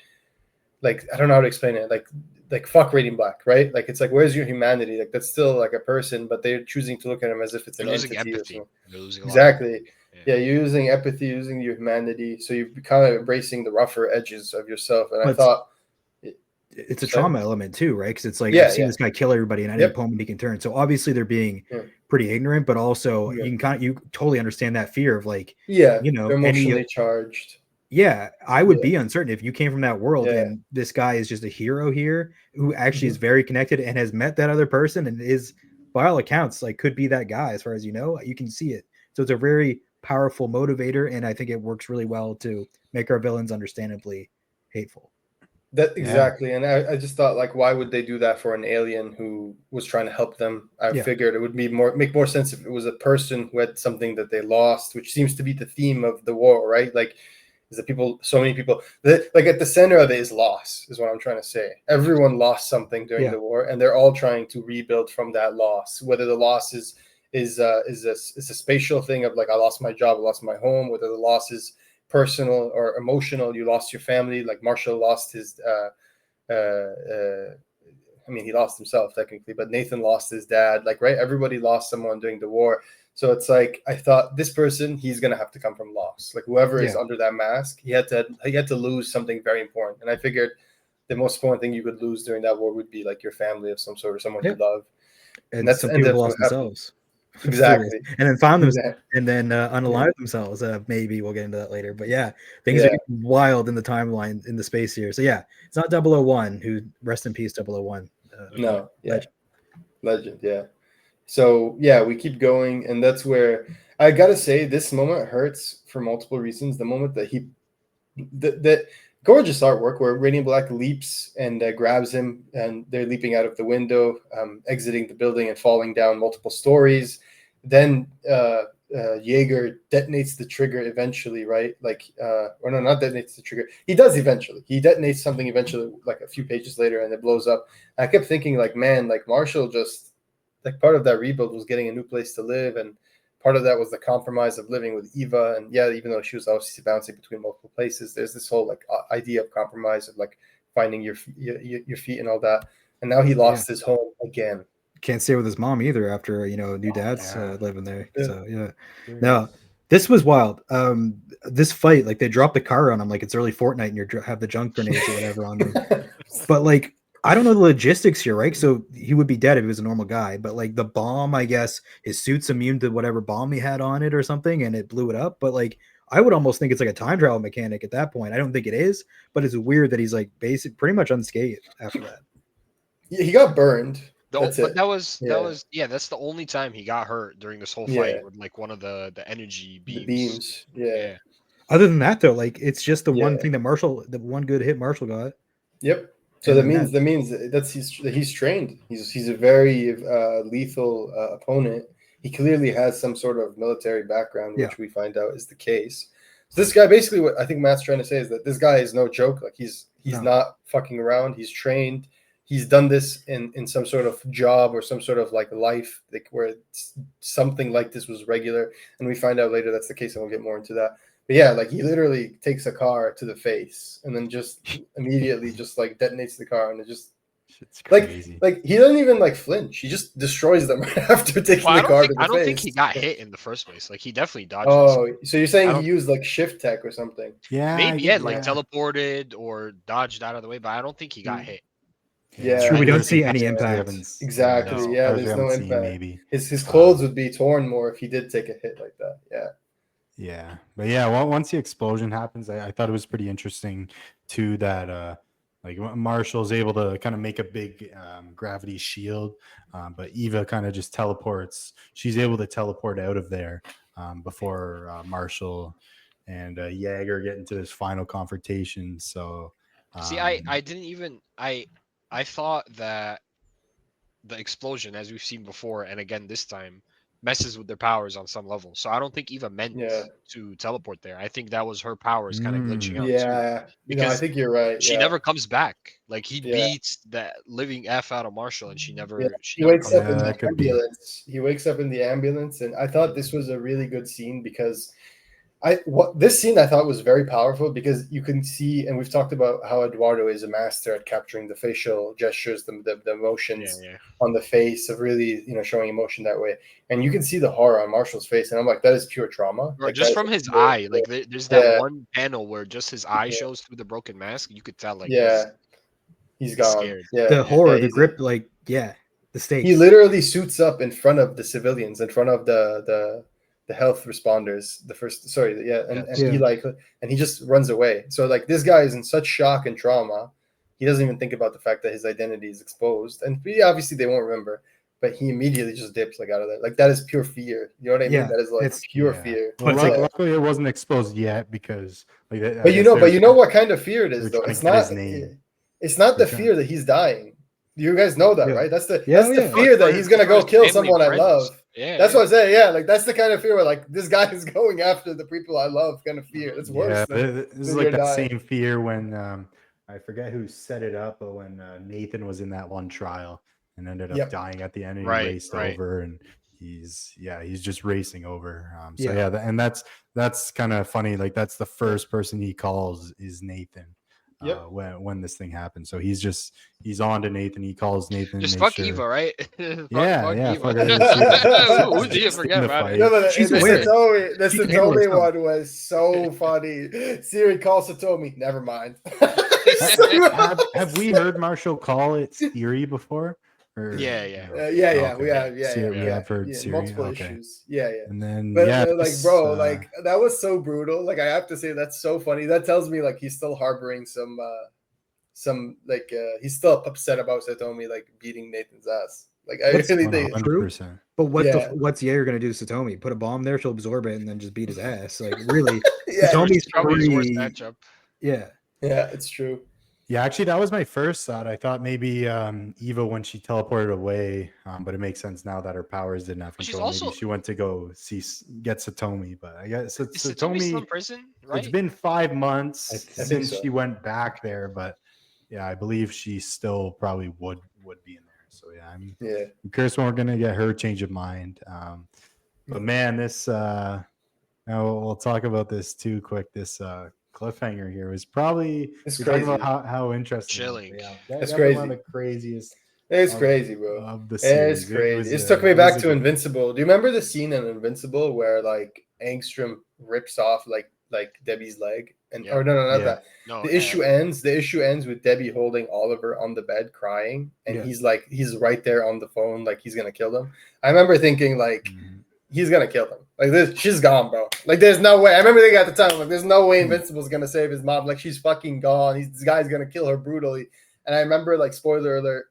I don't know how to explain it. Like fuck Radiant Black, right? Like it's like where's your humanity? Like that's still like a person, but they're choosing to look at him as if it's They're an losing entity empathy. or something. They're losing a lot of Exactly. empathy. Yeah, you're using empathy, using your humanity, so you're kind of embracing the rougher edges of yourself. And I thought it's a trauma element too, right? Because it's like Yeah, I've seen yeah. this guy kill everybody, and any Yep. opponent he can turn. So obviously they're being Yeah. pretty ignorant, but also Yeah. you totally understand that fear of like Yeah, you know they're any emotionally charged. yeah, I would Yeah. be uncertain if you came from that world Yeah. and this guy is just a hero here who actually Mhm. is very connected and has met that other person and is by all accounts like could be that guy as far as you know. You can see it. So it's a very powerful motivator, and I think it works really well to make our villains understandably hateful. That Yeah. exactly, and I just thought like, why would they do that for an alien who was trying to help them? I Yeah. figured it would make more sense if it was a person who had something that they lost, which seems to be the theme of the war, right? Like, is that so many people that like at the center of it is loss, is what I'm trying to say. Everyone lost something during Yeah. the war, and they're all trying to rebuild from that loss. Whether the loss is a spatial thing of like I lost my job, I lost my home, whether the loss is personal or emotional, you lost your family, like Marshall lost his I mean he lost himself technically, but Nathan lost his dad, like right, everybody lost someone during the war. So it's like I thought this person, he's gonna have to come from loss, like whoever is under that mask, he had to lose something very important. And I figured the most important thing you could lose during that war would be like your family of some sort or someone you love. And that's some ended people up lost happening. themselves. Exactly. And then found them Exactly. and then unalive themselves. Maybe we'll get into that later. But yeah, things are getting wild in the timeline in the space here. So yeah, it's not 001 who rest in peace 001. No, yeah. Legend, yeah. So yeah, we keep going, and that's where I gotta say this moment hurts for multiple reasons. The moment that that gorgeous artwork where Radiant Black leaps and grabs him, and they're leaping out of the window, exiting the building and falling down multiple stories. Then Jaeger detonates the trigger eventually, right? Like, or no, not detonates the trigger. He does eventually. He detonates something eventually, like a few pages later, and it blows up. And I kept thinking, like, man, like Marshall just like part of that rebuild was getting a new place to live, and part of that was the compromise of living with Eva. And yeah, even though she was obviously bouncing between multiple places, there's this whole like idea of compromise of like finding your feet and all that. And now he lost his home again. Can't stay with his mom either after new dad's living there. Yeah. So yeah, no, this was wild. This fight, like they dropped the car on him like it's early Fortnite, and you have the junk grenades or whatever on them. But like I don't know the logistics here, right? So he would be dead if he was a normal guy, but like the bomb, I guess his suit's immune to whatever bomb he had on it or something, and it blew it up. But like I would almost think it's like a time travel mechanic at that point. I don't think it is, but it's weird that he's like pretty much unscathed after that. Yeah, he got burned. That's But it. that was that's the only time he got hurt during this whole fight with like one of the energy beams. The beams. Yeah. Other than that though, like it's just the one thing that the one good hit Marshall got. Yep. So that means that's he's trained. He's a very lethal opponent. He clearly has some sort of military background, which we find out is the case. So this guy, basically, what I think Matt's trying to say is that this guy is no joke. Like he's not fucking around. He's trained. he's done this in some sort of job or some sort of like life, like where something like this was regular, and we find out later that's the case, and we'll get more into that. But yeah, like he literally takes a car to the face and then just immediately just like detonates the car, and it just It's crazy. like he doesn't even like flinch. He just destroys them right after taking Well, the car to the face. I don't think he got hit in the first place. Like he definitely dodged. Oh, so you're I saying he don't- used like shift tech or something? Yeah, maybe yeah, like teleported or dodged out of the way, but I don't think he got hit. Yeah. It's true, we don't see any We impact. haven't- Exactly. No. Yeah, cars we there's no haven't seen, impact. maybe. His clothes would be torn more if he did take a hit like that. Yeah. Yeah, but yeah, well, once the explosion happens, I thought it was pretty interesting too that like Marshall's able to kind of make a big gravity shield, but Eva kind of just teleports. She's able to teleport out of there before Marshall and Jaeger get into this final confrontation. So See, I didn't even I thought that the explosion, as we've seen before, and again this time, messes with their powers on some level. So I don't think Eva meant to teleport there. I think that was her powers kind of glitching out too. Yeah. I think you're right. She yeah. never comes back. Like he Yeah. beats that living F out of Marshall, and she never. Yeah. She He never wakes comes up in back. the that could be. ambulance. He wakes up in the ambulance, and I thought this was a really good scene because this scene I thought was very powerful because you can see, and we've talked about how Eduardo is a master at capturing the facial gestures, the emotions on the face, of really showing emotion that way, and you can see the horror on Marshall's face, and I'm like, that is pure trauma. Bro, Like, just that from is his pure- eye, like there's that one panel where just his eye shows through the broken mask. You could tell, like, he's gone. scared. Yeah, The horror, the he's grip, like the stakes. He literally suits up in front of the civilians, in front of the health responders. And he just runs away. So like this guy is in such shock and trauma, he doesn't even think about the fact that his identity is exposed, and obviously they won't remember. But he immediately just dips like out of there. Like that is pure fear. You know what I mean? Yeah, That is like it's pure fear. Well, But it's luckily it wasn't exposed yet because like. But you know what kind of fear it is though. trying It's to get not. his name. It's not the fear that he's dying. You guys know that, Yeah. right? That's the Yeah. fear that he's gonna go kill someone I love. Yeah, That's what I say. Yeah, like that's the kind of fear where like this guy is going after the people I love. Kind of fear. It's worse. Yeah, than this is than like you're that dying. same fear when I forget who set it up, but when Nathan was in that one trial and ended up dying at the end, and he raced over, and he's just racing over. And that's kind of funny. Like that's the first person he calls is Nathan. When this thing happens, so he's on to Nathan. He calls Nathan. Just fuck Eva, right? Fuck Eva. her. Who do you forget about it? No, but She's the a win. Satomi, She can handle Satomi herself. one was so funny. Siri calls Satomi. Never mind. Have we heard Marshall call it Siri before? Or, Yeah. We have heard Siri. multiple Okay. issues. Yeah. And then But this, like that was so brutal. Like I have to say that's so funny. That tells me like he's still harboring some he's still upset about Satomi like beating Nathan's ass. Like I That's really think 100%. But what's Jaeger gonna do to Satomi? Put a bomb there, she'll absorb it, and then just beat his ass. Like really, Satomi's Probably his worst free. matchup. Yeah, it's true. Yeah, actually, that was my first thought. I thought maybe Eva when she teleported away, but it makes sense now that her powers didn't have She's control. also- Maybe she went to go get Satomi, but I guess Is Satomi still in Satomi. prison, right? It's been 5 months I think since so. she went back there, but yeah, I believe she still probably would be in there. So yeah, I'm curious when we're gonna get her change of mind. But man, this now we'll talk about this too quick. This cliffhanger here was probably It's we're talking crazy. about how interesting. Chilling. Yeah, It's definitely one crazy. of the craziest. It's of- crazy, bro. Of the It's series. crazy. It was, took me it back was to a- Invincible. Do you remember the scene in Invincible where like Angstrom rips off like Debbie's leg? And Yeah. or no, not Yeah. that. No, The issue ends with Debbie holding Oliver on the bed crying, and he's right there on the phone, like he's gonna kill him. I remember thinking like Mhm. he's gonna kill him. Like this, she's gone, bro. Like there's no way. I remember thinking at the time, like there's no way Invincible's gonna save his mom. Like she's fucking gone. This guy's gonna kill her brutally. And I remember like spoiler alert,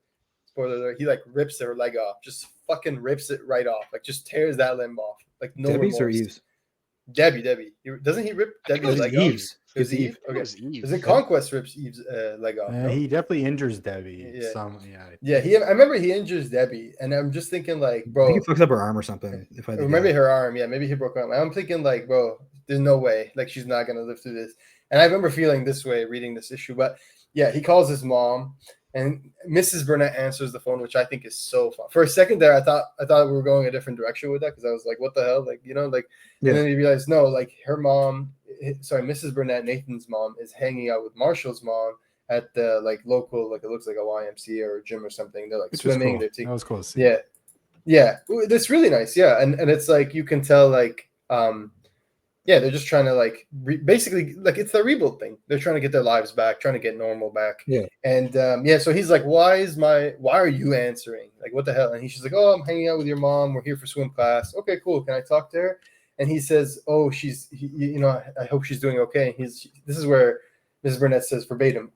he like rips her leg off, just fucking rips it right off, like just tears that limb off, like no Debbie's or remorse. Eve's? Debbie. Doesn't he rip I think it Debbie's was leg Eve's. off? It was It's Eve. Eve. Okay. It was Eve. Is it Conquest rips Eve's leg off? No? He definitely injures Debbie. Yeah. Yeah. I remember he injures Debbie, and I'm just thinking like, I bro, think he fucks up her arm or something. If I or maybe her arm. Yeah, maybe he broke her arm. I'm thinking like, bro, there's no way. Like she's not gonna live through this. And I remember feeling this way reading this issue. But yeah, he calls his mom, And Mrs. Burnett answers the phone, which I think is so fun. For a second there, I thought we were going a different direction with that because I was like, "What the hell?" Like, Yeah. And then you realize, no, like her mom, Mrs. Burnett, Nathan's mom, is hanging out with Marshall's mom at the like local, like it looks like a YMCA or a gym or something. They're like Which was swimming. cool. They're taking, That was cool to see. yeah, yeah, that's really nice. Yeah, and it's like you can tell like yeah, they're just trying to like basically like it's the rebuild thing. They're trying to get their lives back, trying to get normal back. Yeah. And yeah, so he's like, why are you answering? Like, what the hell? And she's like, oh, I'm hanging out with your mom. We're here for swim class. Okay, cool. Can I talk to her? And he says, oh, I hope she's doing okay. This is where Mrs. Burnett says verbatim,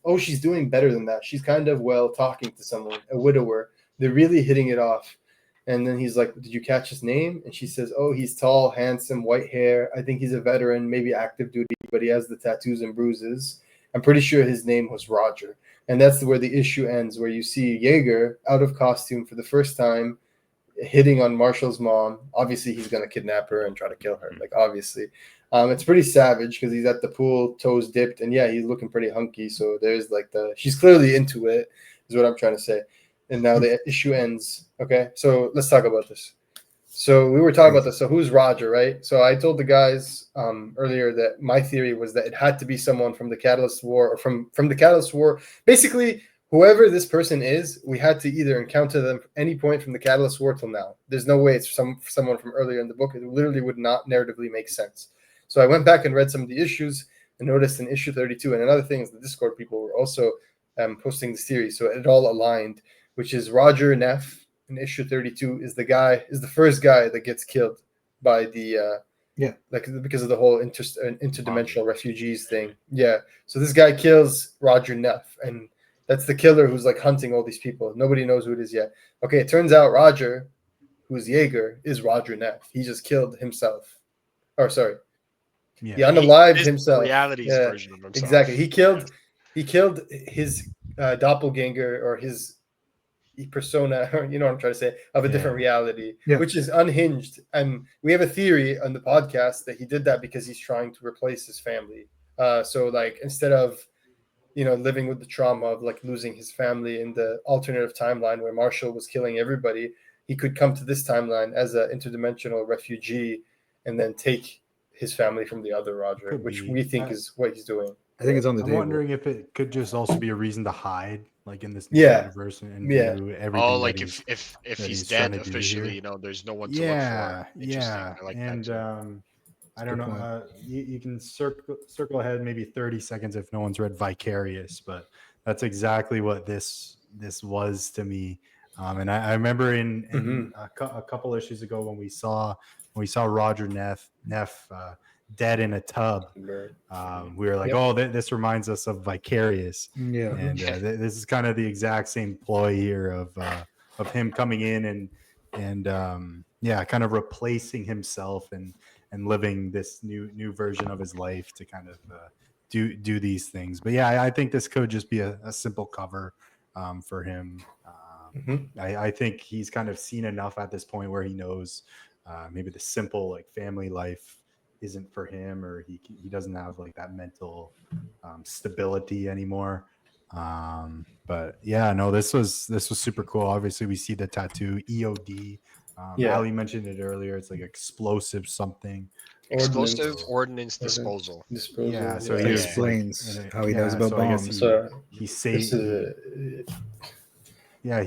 oh, she's doing better than that. She's kind of talking to someone, a widower. They're really hitting it off. And then he's like, did you catch his name? And she says, oh, he's tall, handsome, white hair. I think he's a veteran, maybe active duty, but he has the tattoos and bruises. I'm pretty sure his name was Roger. And that's where the issue ends, where you see Jaeger out of costume for the first time, hitting on Marshall's mom. Obviously, he's going to kidnap her and try to kill her. Like, obviously. It's pretty savage because he's at the pool, toes dipped. And yeah, he's looking pretty hunky. So there's like she's clearly into it, is what I'm trying to say. And now the issue ends. Okay, so let's talk about this. So we were talking about this. So who's Roger, right? So I told the guys earlier that my theory was that it had to be someone from the Catalyst War or from the Catalyst War. Basically, whoever this person is, we had to either encounter them at any point from the Catalyst War till now. There's no way it's someone from earlier in the book. It literally would not narratively make sense. So I went back and read some of the issues and noticed in issue 32. And another thing is the Discord people were also posting this theory. So it all aligned, which is Roger Neff in issue 32 is the first guy that gets killed by the because of the whole interdimensional refugees thing. Yeah. So this guy kills Roger Neff, and that's the killer who's like hunting all these people. Nobody knows who it is yet. Okay, it turns out Roger, who's Jaeger, is Roger Neff. He just killed himself. Or sorry. Yeah. He unalived His himself. reality's version of himself. Exactly. He killed his doppelganger or his persona, or you know what I'm trying to say, of a different reality, which is unhinged. And we have a theory on the podcast that he did that because he's trying to replace his family. So like instead of living with the trauma of like losing his family in the alternative timeline where Marshall was killing everybody, he could come to this timeline as an interdimensional refugee and then take his family from the other Roger, which we think is what he's doing. I think it's on the I'm table. wondering if it could just also be a reason to hide, like in this new universe, and do everything. Oh, like if he's dead officially, there's no one to look for. Yeah. I like and that I don't know. You can circle ahead maybe 30 seconds if no one's read Vicarious, but that's exactly what this was to me. And I remember in a couple issues ago when we saw Roger Neff dead in a tub, we were like, oh, this reminds us of Vicarious. Yeah. And this is kind of the exact same ploy here of him coming in and kind of replacing himself and living this new version of his life to kind of do these things. But yeah, I think this could just be a simple cover for him. I think he's kind of seen enough at this point where he knows maybe the simple like family life isn't for him, or he doesn't have like that mental stability anymore. But yeah, no, this was super cool. Obviously we see the tattoo EOD. Ali mentioned it earlier. It's like explosive something. Explosive ordnance disposal. Yeah, so he explains how he knows about bombs. He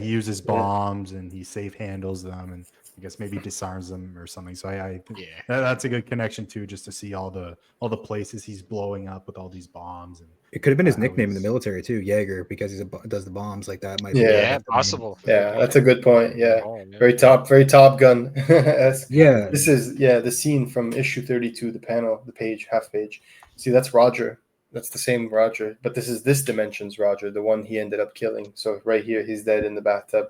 uses bombs and he safe handles them, and I guess maybe disarms them or something. So I think that's a good connection too, just to see all the places he's blowing up with all these bombs. And it could have been his nickname in the military too, Jaeger, because he does the bombs like that. Might possible. Yeah, that's a good point. Yeah, very top gun. This is the scene from issue 32, the panel, the page, half page. See, that's Roger. That's the same Roger, but this is this dimension's Roger, the one he ended up killing. So right here, he's dead in the bathtub.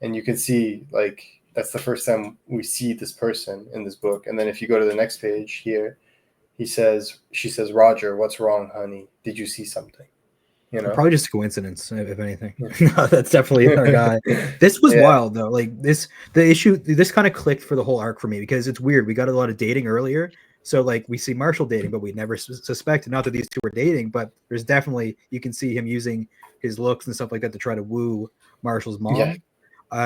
And you can see, like, that's the first time we see this person in this book. And then if you go to the next page here, she says, Roger, what's wrong, honey? Did you see something? Probably just a coincidence, if anything. No, that's definitely our guy. This was wild though. Like this kind of clicked for the whole arc for me because it's weird. We got a lot of dating earlier. So like we see Marshall dating, but we never suspected not that these two were dating, but there's definitely you can see him using his looks and stuff like that to try to woo Marshall's mom.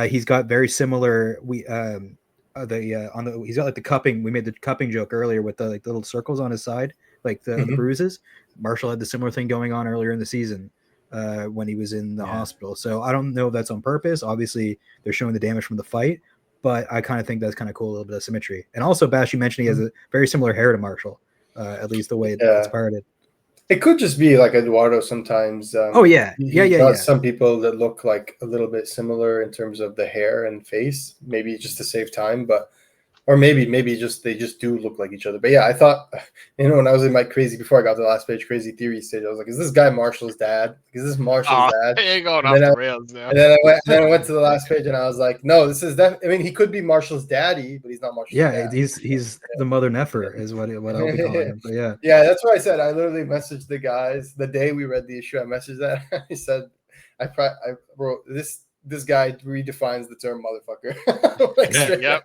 He's got very similar he's got like the cupping. We made the cupping joke earlier with the like little circles on his side, like the bruises. Marshall had the similar thing going on earlier in the season when he was in the hospital. So I don't know if that's on purpose. Obviously, they're showing the damage from the fight, but I kind of think that's kind of cool, a little bit of symmetry. And also, Bash, you mentioned he has a very similar hair to Marshall, at least the way it's parted. It could just be like Eduardo sometimes. Some people that look like a little bit similar in terms of the hair and face, maybe just to save time, or maybe just they just do look like each other. But yeah, I thought, when I was in my before I got to the last page, crazy theory stage, I was like, is this guy Marshall's dad? Is this Marshall's dad? You're going off the rails now. And then I went to the last page and I was like, no, this is I mean, he could be Marshall's daddy, but he's not Marshall's dad. He's the mother neffer is what I'll be calling him. But yeah, that's what I said. I literally messaged the guys the day we read the issue. I messaged that. I said, I wrote this guy redefines the term motherfucker. Straight up.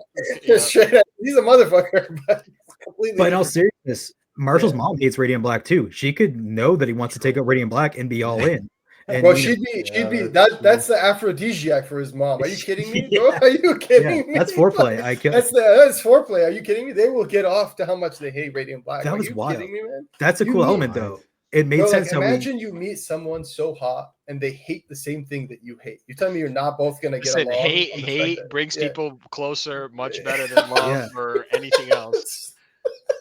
He's a motherfucker, but completely. But in all seriousness, Marshall's mom hates Radiant Black too. She could know that he wants to take out Radiant Black and be all in. And, she'd be that's the aphrodisiac for his mom. Are you kidding me? Are you kidding me? That's foreplay. That's foreplay. Are you kidding me? They will get off to how much they hate Radiant Black. That was wild. Kidding me, man? That's a cool element though. It made sense. Imagine you meet someone so hot and they hate the same thing that you hate. You're telling me you're not both gonna get along. Hate brings people closer much better than love or anything else.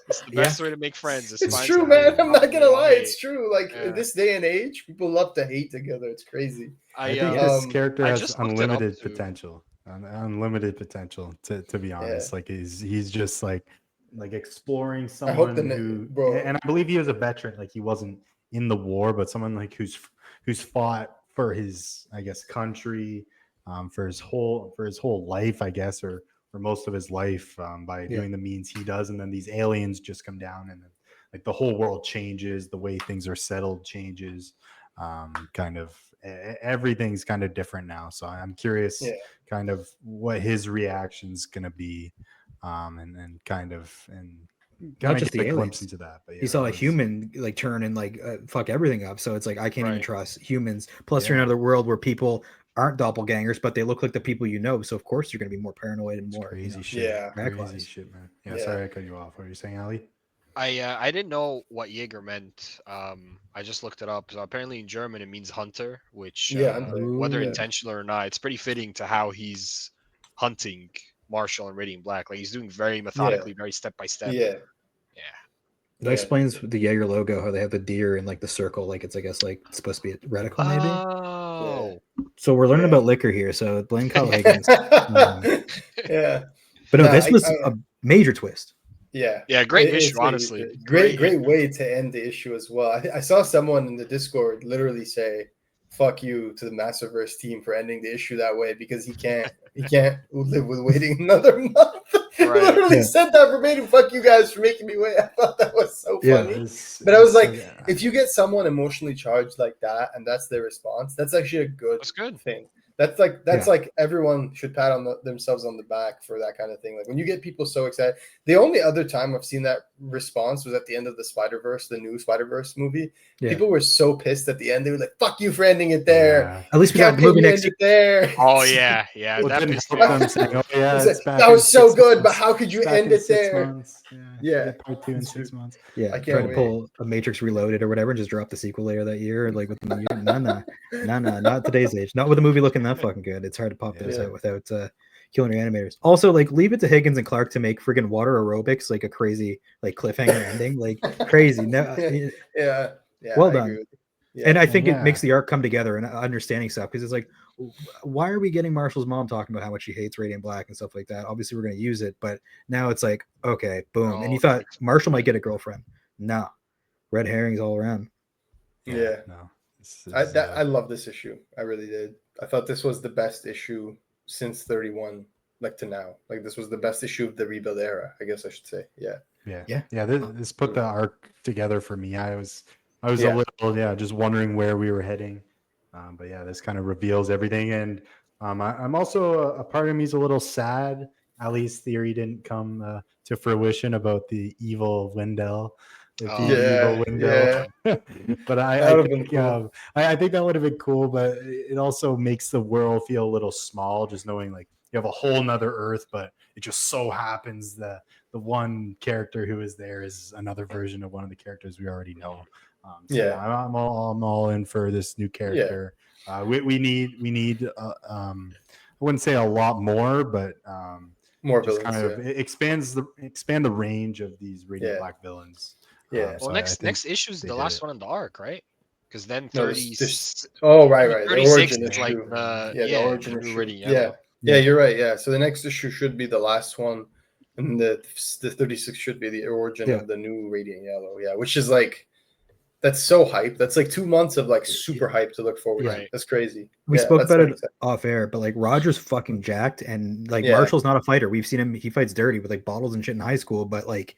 It's the best way to make friends. It's true, man. I'm not gonna lie. It's true. Like in this day and age, people love to hate together. It's crazy. I think this character has unlimited potential. Unlimited potential. To be honest, like he's just like exploring someone and I believe he was a veteran. Like he wasn't in the war, but someone like who's fought for his, I guess, country, for his whole life, I guess, or most of his life, by doing the means he does. And then these aliens just come down and then like the whole world changes, the way things are settled changes, kind of everything's kind of different now. So I'm curious kind of what his reaction's going to be. And kind of not just the glimpse into that, but he saw a human like turn and like fuck everything up. So it's like I can't even trust humans. Plus, you're in another world where people aren't doppelgangers, but they look like the people you know. So of course you're going to be more paranoid and more crazy shit. Yeah, crazy shit, man. Yeah, sorry I cut you off. What were you saying, Ali? I didn't know what Jaeger meant. I just looked it up. So apparently in German it means hunter, which whether intentional or not, it's pretty fitting to how he's hunting Marshall and Radiant Black. Like he's doing very methodically, very step by step. That explains the Jaeger logo, how they have the deer in like the circle, like it's, I guess, like it's supposed to be a reticle, maybe. Oh, so we're learning about liquor here. So blame Kyle Higgins. But no, this was a major twist. Great issue, honestly. Great way to end the issue as well. I saw someone in the Discord literally say, "Fuck you" to the Massiveverse team for ending the issue that way, because he can't live with waiting another month. He literally said that verbatim. "Fuck you guys for making me wait." I thought that was so funny. But I was like, if you get someone emotionally charged like that and that's their response, that's actually a good thing. That's like everyone should pat on themselves on the back for that kind of thing. Like when you get people so excited. The only other time I've seen that response was at the end of the new Spider-Verse movie. People were so pissed at the end. They were like, "Fuck you for ending it there." At least we got the movie next year. There. Oh yeah. That pissed me off. That was so good, but how could you end it there? Part 2 in 6 months. I can't to pull a Matrix Reloaded or whatever and just drop the sequel later that year. Like with the no, not today's age. Not with a movie looking that fucking good. It's hard to pop those out without killing your animators. Also, like leave it to Higgins and Clark to make friggin' water aerobics like a crazy like cliffhanger ending. Like crazy. No, well done. And I think it makes the arc come together and understanding stuff, because it's like, why are we getting Marshall's mom talking about how much she hates Radiant Black and stuff like that? Obviously, we're going to use it, but now it's like, okay, boom. And you thought Marshall might get a girlfriend. No, red herrings all around. No. I love this issue. I really did. I thought this was the best issue since 31, like to now. Like this was the best issue of the rebuild era, I guess I should say. This put the arc together for me. I was a little just wondering where we were heading, but this kind of reveals everything. And I'm also a part of me is a little sad Ali's theory didn't come to fruition about the evil Wendell. The Yeah, evil Wendell. yeah. But That I would've been think cool. I think that would have been cool, but it also makes the world feel a little small, just knowing like you have a whole nother Earth, but it just so happens the one character who is there is another version of one of the characters we already know. Yeah. I'm all in for this new character. We need I wouldn't say a lot more, but More just villains. kind of expand the range of these Radiant Yeah. Black villains. Yeah. Well, I think next issue is they the did last it. one in the arc, right? Because then No, 30. oh, right. The 36 origin is like issue. the The origin the new issue. Radiant Yeah. Yellow. Yeah, you're right. Yeah. So the next issue should be the last one, and the 36 should be the origin of the new Radiant Yellow. Yeah, which is like that's so hype. That's like 2 months of like super hype to look forward to. Right. That's crazy. We Yeah, spoke that's about like it exciting. off air, but like Roger's fucking jacked, and like Yeah. Marshall's not a fighter. We've seen him; he fights dirty with like bottles and shit in high school. But like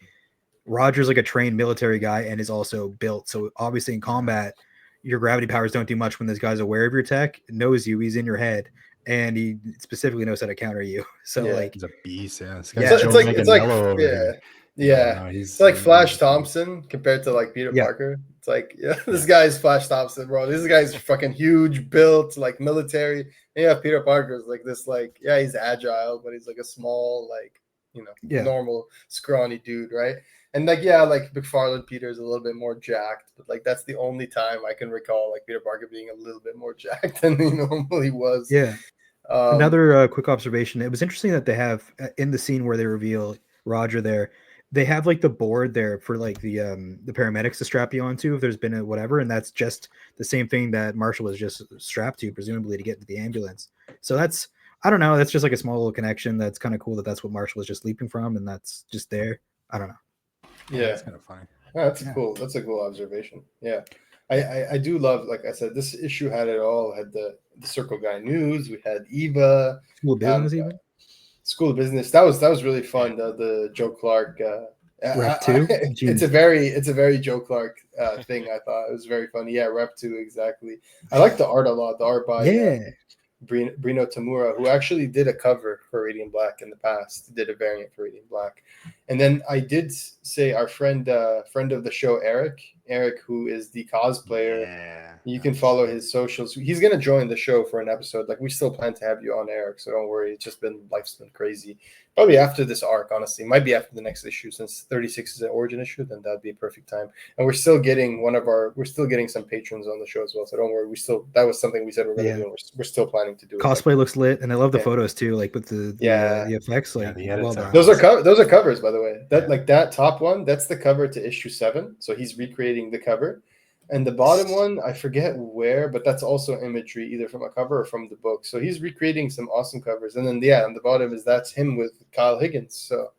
Roger's like a trained military guy and is also built. So obviously in combat, your gravity powers don't do much when this guy's aware of your tech, knows you, he's in your head, and he specifically knows how to counter you. So Yeah. like He's a beast. Yeah, this Yeah. guy's So Joe it's like Manganiello over yeah. here. Yeah. No, It's like Flash he's- Thompson compared to like Peter Yeah. Parker. It's like, yeah, this guy's Flash Thompson, bro. This guy's fucking huge, built, like military. And you have Peter Parker's like this, like, yeah, he's agile, but he's like a small, like, normal, scrawny dude, right? And like, yeah, like McFarlane Peter's a little bit more jacked, but like that's the only time I can recall like Peter Parker being a little bit more jacked than he normally was. Yeah. Another quick observation. It was interesting that they have in the scene where they reveal Roger there, they have like the board there for like the paramedics to strap you onto if there's been a whatever, and that's just the same thing that Marshall was just strapped to, presumably to get to the ambulance. So that's, I don't know, that's just like a small little connection. That's kind of cool that that's what Marshall was just leaping from, and that's just there. I don't know. Yeah, it's kind of funny. Oh, that's cool. That's a cool observation. Yeah. I do love, like I said, this issue had it all. Had the Circle Guy news. We had Eva. School of Business even. School of Business. That was really fun. The Joe Clark Rep 2. It's a very Joe Clark thing. I thought it was very funny. Yeah, Rep 2 exactly. I like the art a lot. The art by Brino Tamura, who actually did a cover for Radiant Black in the past, did a variant for Radiant Black. And then I did say our friend of the show, Eric, who is the cosplayer. Yeah. You can follow his socials. He's going to join the show for an episode. Like, we still plan to have you on, Eric, so don't worry. It's just life's been crazy. Probably after this arc, honestly. Might be after the next issue, since 36 is an origin issue, then that'd be a perfect time. And we're still getting some patrons on the show as well, so don't worry. That was something we said we're going to do, and we're still planning to do it. Cosplay looks lit, and I love the photos too, like with the effects. Like, well done. Those are covers, by the way. That top one, that's the cover to issue 7. So he's recreating the cover. And the bottom one, I forget where, but that's also imagery, either from a cover or from the book. So he's recreating some awesome covers. And then, on the bottom that's him with Kyle Higgins. So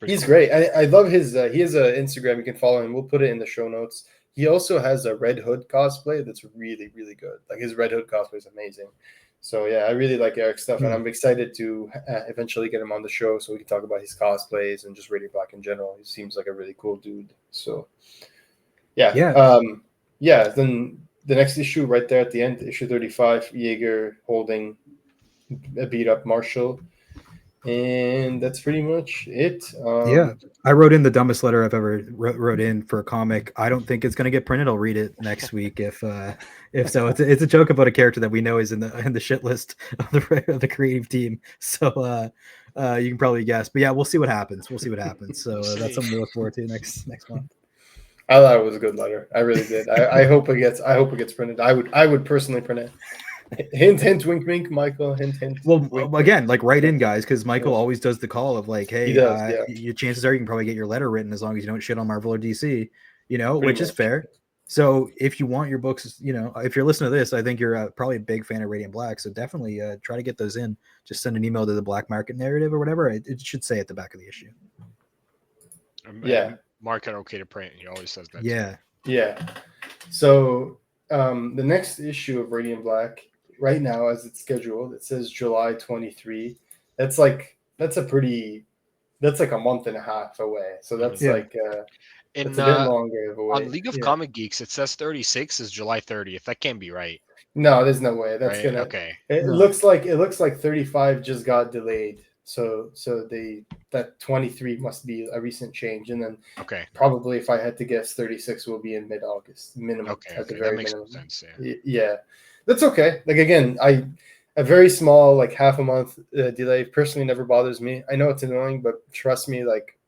he's great. I love his, he has an Instagram. You can follow him. We'll put it in the show notes. He also has a Red Hood cosplay that's really, really good. Like, his Red Hood cosplay is amazing. So, yeah, I really like Eric's stuff. And I'm excited to eventually get him on the show so we can talk about his cosplays and just Radiant Black in general. He seems like a really cool dude. So, yeah. Then the next issue right there at the end, issue 35, Jaeger holding a beat up Marshall. And that's pretty much it. I wrote in the dumbest letter I've ever wrote in for a comic. I don't think it's going to get printed. I'll read it next week if so. It's a joke about a character that we know is in the shit list of the creative team. So you can probably guess. But yeah, we'll see what happens. So that's something to look forward to next month. I thought it was a good letter. I really did. I hope it gets printed. I would personally print it. Hint, hint, wink, wink, Michael. Hint, hint. Well, wink, again, like write in, guys, because Michael always does the call of like, hey, does, chances are you can probably get your letter written as long as you don't shit on Marvel or DC, Pretty which much. is fair. So if you want your books, if you're listening to this, I think you're probably a big fan of Radiant Black. So definitely try to get those in. Just send an email to the Black Market Narrative or whatever. It should say at the back of the issue. Mark it okay to print. He always says that. Yeah. So the next issue of Radiant Black, right now as it's scheduled, it says July 23. That's like a month and a half away. So that's it's a bit longer of a way. On League of Comic Geeks, it says 36 is July 30th. That can't be right. No, there's no way. That's right? gonna. Okay. It looks like 35 just got delayed. So that 23 must be a recent change, and then Okay. probably if I had to guess, 36 will be in mid-August minimum. Okay. At the That very makes minimum. sense. Yeah. Yeah, that's okay. Like again, a very small like half a month delay personally never bothers me. I know it's annoying, but trust me, like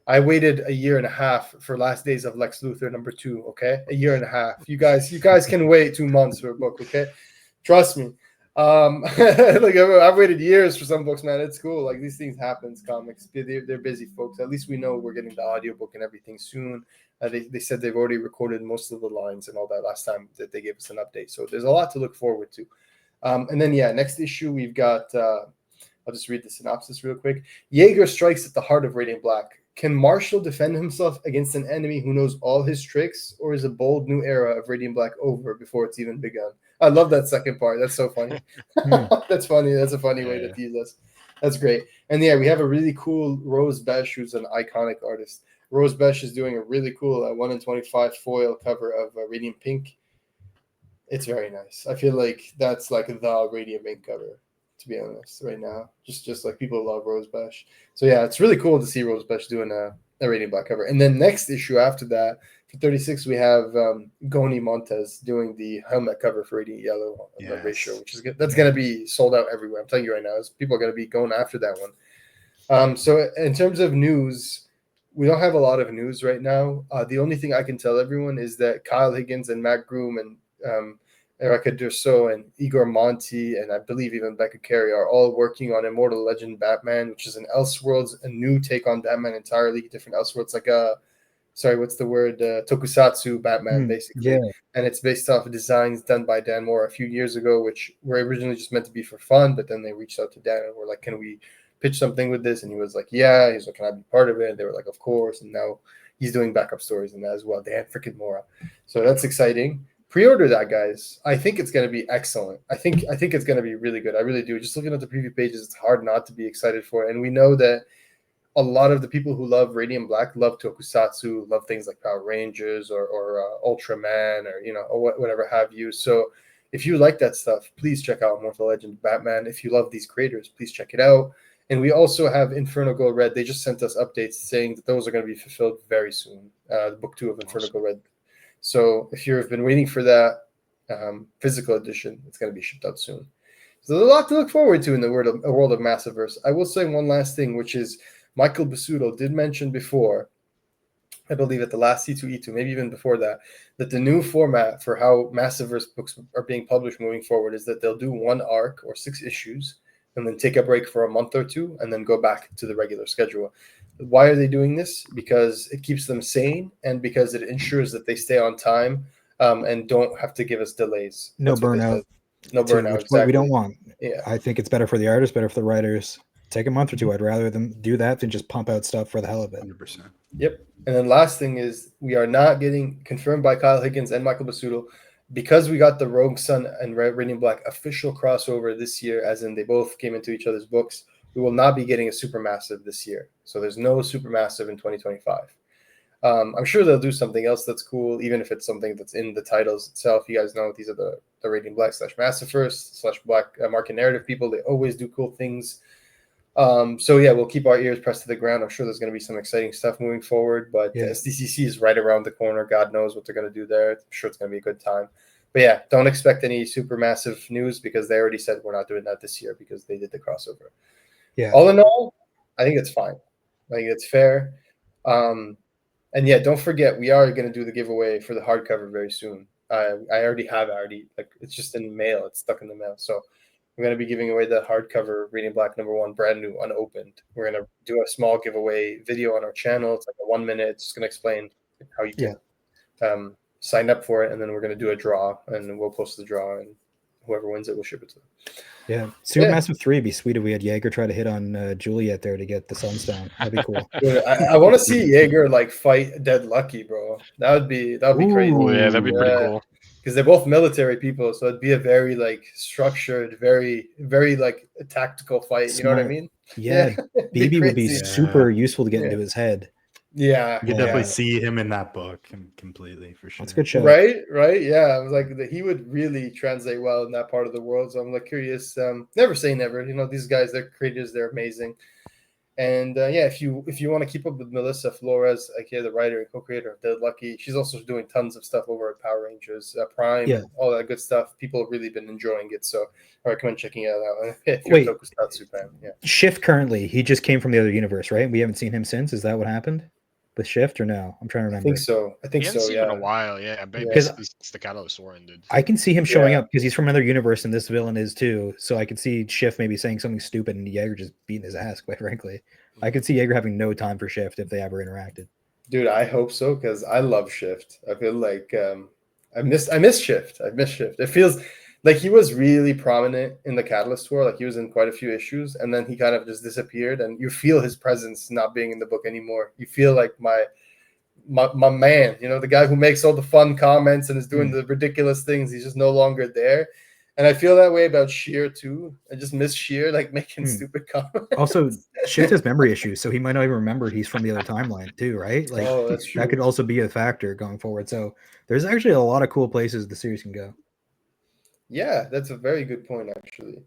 I waited a year and a half for Last Days of Lex Luthor #2. Okay, a year and a half. You guys can wait 2 months for a book. Okay, trust me. Like I've waited years for some books, man. It's cool. Like these things happen. Comics, they're busy folks. At least we know we're getting the audiobook and everything soon. They said they've already recorded most of the lines and all that last time that they gave us an update. So there's a lot to look forward to. And then next issue we've got. I'll just read the synopsis real quick. Jaeger strikes at the heart of Radiant Black. Can Marshall defend himself against an enemy who knows all his tricks, or is a bold new era of Radiant Black over before it's even begun? I love that second part. That's so funny. That's funny. That's a funny way to tease us. That's great. And we have a really cool Rose Besh, who's an iconic artist. Rose Besh is doing a really cool 1 in 25 foil cover of Radiant Pink. It's very nice. I feel like that's like the Radiant Pink cover, to be honest, right now. Just like people love Rose Besh. So it's really cool to see Rose Besh doing a Radiant Black cover. And then next issue after that, for 36, we have Goni Montes doing the helmet cover for Radiant Yellow on the ratio, which is good. That's going to be sold out everywhere. I'm telling you right now, people are going to be going after that one. So in terms of news, we don't have a lot of news right now. The only thing I can tell everyone is that Kyle Higgins and Matt Groom and Erica Durso and Igor Monti and I believe even Becca Carey are all working on Immortal Legend Batman, which is an Elseworlds, a new take on Batman, entirely different Elseworlds, like tokusatsu Batman, basically. Yeah. And it's based off of designs done by Dan Moore a few years ago, which were originally just meant to be for fun, but then they reached out to Dan and were like, can we pitch something with this? And he was like, yeah. He's like, can I be part of it? And they were like, of course. And now he's doing backup stories in that as well. Dan freaking Mora. So that's exciting. Pre-order that, guys. I think it's going to be excellent. I think it's going to be really good. I really do. Just looking at the preview pages, it's hard not to be excited for it. And we know that a lot of the people who love Radiant Black love tokusatsu, love things like Power Rangers or Ultraman or whatever have you. So if you like that stuff, please check out Immortal Legend Batman. If you love these creators, please check it out. And we also have Inferno Gold Red. They just sent us updates saying that those are going to be fulfilled very soon. Book 2 of Inferno Gold Red. So if you've been waiting for that physical edition, it's going to be shipped out soon. So there's a lot to look forward to in the world of Massiveverse. I will say one last thing, which is Michael Basuto did mention before, I believe at the last C2E2, maybe even before that the new format for how Massiveverse books are being published moving forward is that they'll do one arc or 6 issues and then take a break for a month or 2 and then go back to the regular schedule. Why are they doing this? Because it keeps them sane and because it ensures that they stay on time and don't have to give us delays. No burnout. No burnout. Which exactly. we don't want. Yeah. I think it's better for the artists, better for the writers. Take a month or 2. I'd rather them do that than just pump out stuff for the hell of it. 100%. Yep. And then last thing is we are not getting confirmed by Kyle Higgins and Michael Basuto because we got the Rogue Sun and Radiant Black official crossover this year, as in they both came into each other's books. We will not be getting a Supermassive this year. So there's no Supermassive in 2025. I'm sure they'll do something else that's cool, even if it's something that's in the titles itself. You guys know these are the Radiant Black / Massiveverse / Black Market Narrative people. They always do cool things. We'll keep our ears pressed to the ground. I'm sure there's going to be some exciting stuff moving forward, but SDCC is right around the corner. God knows what they're going to do there. I'm sure it's going to be a good time. But don't expect any Supermassive news because they already said we're not doing that this year because they did the crossover. Yeah. All in all, I think it's fine. I think it's fair. Don't forget, we are going to do the giveaway for the hardcover very soon. I already have it. It's just in the mail. It's stuck in the mail. So we're going to be giving away the hardcover Radiant Black #1, brand new, unopened. We're going to do a small giveaway video on our channel. It's like a 1 minute. It's just going to explain how you can sign up for it. And then we're going to do a draw, and we'll post the draw, and whoever wins it, we'll ship it to them. Yeah, Supermassive 3 would be sweet if we had Jaeger try to hit on Juliet there to get the Sunstone. That'd be cool. I want to see Jaeger fight Dead Lucky, bro. That would be crazy. Oh yeah, that'd be pretty cool. Because they're both military people, so it'd be a very structured, very a tactical fight. Smart. You know what I mean? Yeah, BB would be super useful to get into his head. Yeah, You can Yeah. definitely see him in that book completely for sure. That's a good show. right. Yeah, I was like he would really translate well in that part of the world. So I'm like curious. Never say never. You know, these guys, they're creators, they're amazing. And yeah, if you want to keep up with Melissa Flores, like the writer and co-creator of Dead Lucky, she's also doing tons of stuff over at Power Rangers Prime, Yeah. and all that good stuff. People have really been enjoying it, so I recommend checking it out if you're Wait. a Tokusatsu fan. Yeah, Shift currently, he just came from the other universe, right? We haven't seen him since. Is that what happened with Shift or no? I'm trying to I remember. think so. I think We haven't so. seen him in a Yeah. while. Yeah, Yeah. basically since the Catalyst War ended. I can see him showing Yeah. up because he's from another universe and this villain is too. So I could see Shift maybe saying something stupid and Jaeger just beating his ass, quite frankly. I could see Jaeger having no time for Shift if they ever interacted. Dude, I hope so because I love Shift. I feel like I miss Shift. I miss Shift. It feels like he was really prominent in the Catalyst War. Like he was in quite a few issues, and then he kind of just disappeared. And you feel his presence not being in the book anymore. You feel like my man, you know, the guy who makes all the fun comments and is doing the ridiculous things. He's just no longer there. And I feel that way about Sheer too. I just miss Sheer, like making stupid comments. Also, Shift has memory issues, so he might not even remember he's from the other timeline too, right? Like that's true. that could also be a factor going forward. So there's actually a lot of cool places the series can go. Yeah, that's a very good point, actually.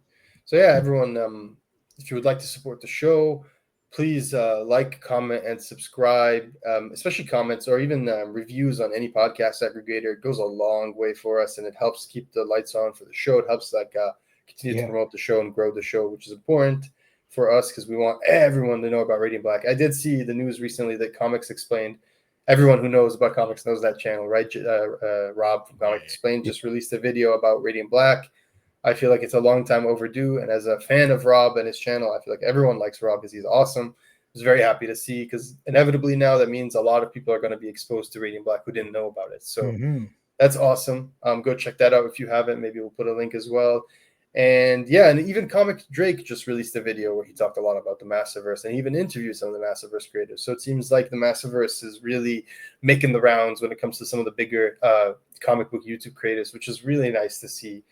So yeah, everyone, if you would like to support the show, please like, comment, and subscribe, especially comments or even reviews on any podcast aggregator. It goes a long way for us, and it helps keep the lights on for the show. It helps continue to promote the show and grow the show, which is important for us because we want everyone to know about Radiant Black. I did see the news recently that Comics Explained. Everyone who knows about comics knows that channel, right? Rob from Comics Explained just released a video about Radiant Black. I feel like it's a long time overdue. And as a fan of Rob and his channel, I feel like everyone likes Rob because he's awesome. I was very happy to see because inevitably now that means a lot of people are going to be exposed to Radiant Black who didn't know about it. So that's awesome. Go check that out if you haven't. Maybe we'll put a link as well. And yeah, and even Comic Drake just released a video where he talked a lot about the Massiveverse and even interviewed some of the Massiveverse creators. So it seems like the Massiveverse is really making the rounds when it comes to some of the bigger comic book YouTube creators, which is really nice to see.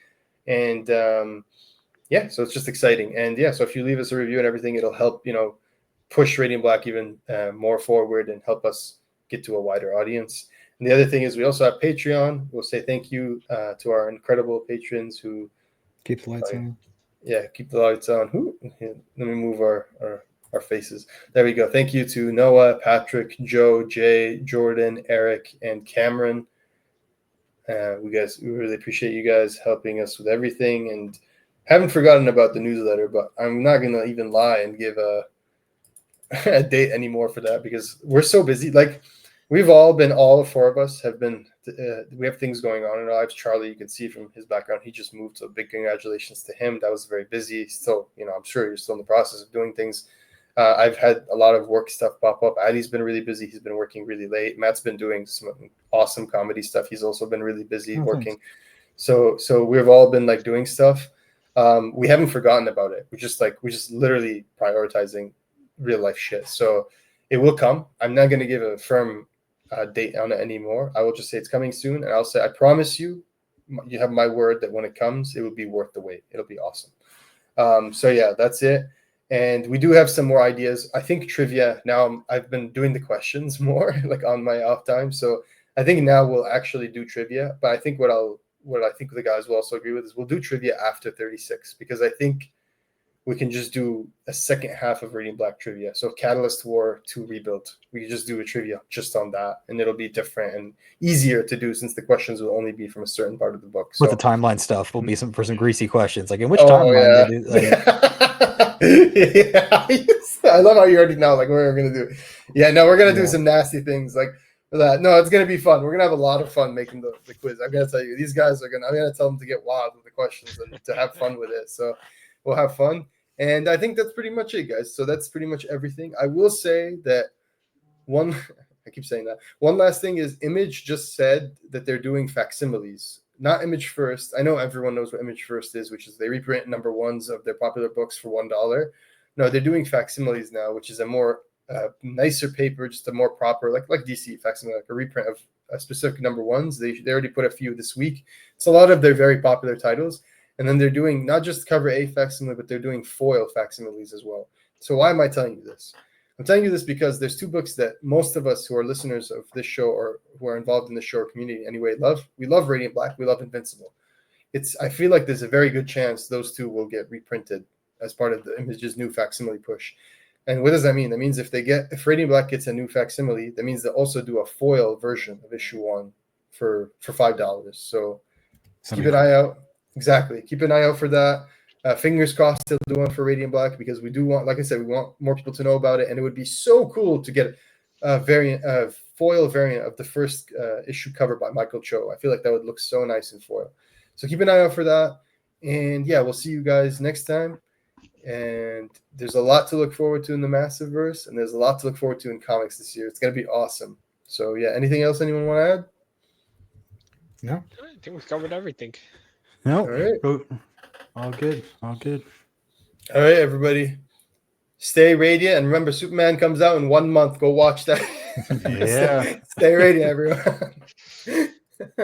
And yeah, so it's just exciting. And yeah, so if you leave us a review and everything, it'll help, push Radiant Black even more forward and help us get to a wider audience. And the other thing is we also have Patreon. We'll say thank you to our incredible patrons who keep the lights on. Yeah, keep the lights on. Let me move our faces. There we go. Thank you to Noah, Patrick, Joe, Jay, Jordan, Eric, and Cameron. We really appreciate you guys helping us with everything, and haven't forgotten about the newsletter, but I'm not gonna even lie and give a date anymore for that because we're so busy. Like all four of us have been. We have things going on, and I have Charlie. You can see from his background, he just moved. So big congratulations to him. That was very busy. Still, I'm sure you're still in the process of doing things. I've had a lot of work stuff pop up. Addy's been really busy. He's been working really late. Matt's been doing some awesome comedy stuff. He's also been really busy working. Thanks. So we've all been like doing stuff. We haven't forgotten about it. We're just literally prioritizing real life shit. So it will come. I'm not going to give a firm date on it anymore. I will just say it's coming soon, and I'll say I promise you have my word that when it comes, it will be worth the wait. It'll be awesome. So yeah, that's it. And we do have some more ideas. I think trivia now. I've been doing the questions more like on my off time, so I think now we'll actually do trivia. But I think what I think the guys will also agree with is we'll do trivia after 36 because I think we can just do a second half of Radiant Black trivia. So Catalyst War 2 Rebuild, we can just do a trivia just on that, and it'll be different and easier to do since the questions will only be from a cerern part of the book. So with the timeline stuff will be some greasy questions. Like in which timeline they do yeah. I love how you already know like what we're gonna do. Yeah, no, we're gonna do some nasty things like that. No, it's gonna be fun. We're gonna have a lot of fun making the quiz. I'm gonna tell you, these guys I'm gonna tell them to get wild with the questions and to have fun with it. So we'll have fun. And I think that's pretty much it, guys. So that's pretty much everything. I will say that I keep saying that. One last thing is Image just said that they're doing facsimiles, not Image First. I know everyone knows what Image First is, which is they reprint number ones of their popular books for $1. No, they're doing facsimiles now, which is a more nicer paper, just a more proper, like DC facsimile, like a reprint of a specific number ones. They already put a few this week. It's a lot of their very popular titles. And then they're doing not just cover A facsimile, but they're doing foil facsimiles as well. So why am I telling you this? I'm telling you this because there's 2 books that most of us who are listeners of this show or who are involved in the show community anyway love. We love Radiant Black. We love Invincible. I feel like there's a very good chance those 2 will get reprinted as part of the Image's new facsimile push. And what does that mean? That means if Radiant Black gets a new facsimile, that means they'll also do a foil version of issue 1 for $5. So keep an eye out. Exactly. Keep an eye out for that. Fingers crossed they'll do one for Radiant Black, because we do want, like I said, we want more people to know about it, and it would be so cool to get a foil variant of the first issue cover by Michael Cho. I feel like that would look so nice in foil. So keep an eye out for that. And yeah, we'll see you guys next time. And there's a lot to look forward to in the Massiveverse, and there's a lot to look forward to in comics this year. It's going to be awesome. So yeah, anything else anyone want to add? No. I think we've covered everything. No, All right. All good. All good. All right, everybody. Stay radiant. And remember, Superman comes out in 1 month. Go watch that. Yeah. Stay radiant, everyone.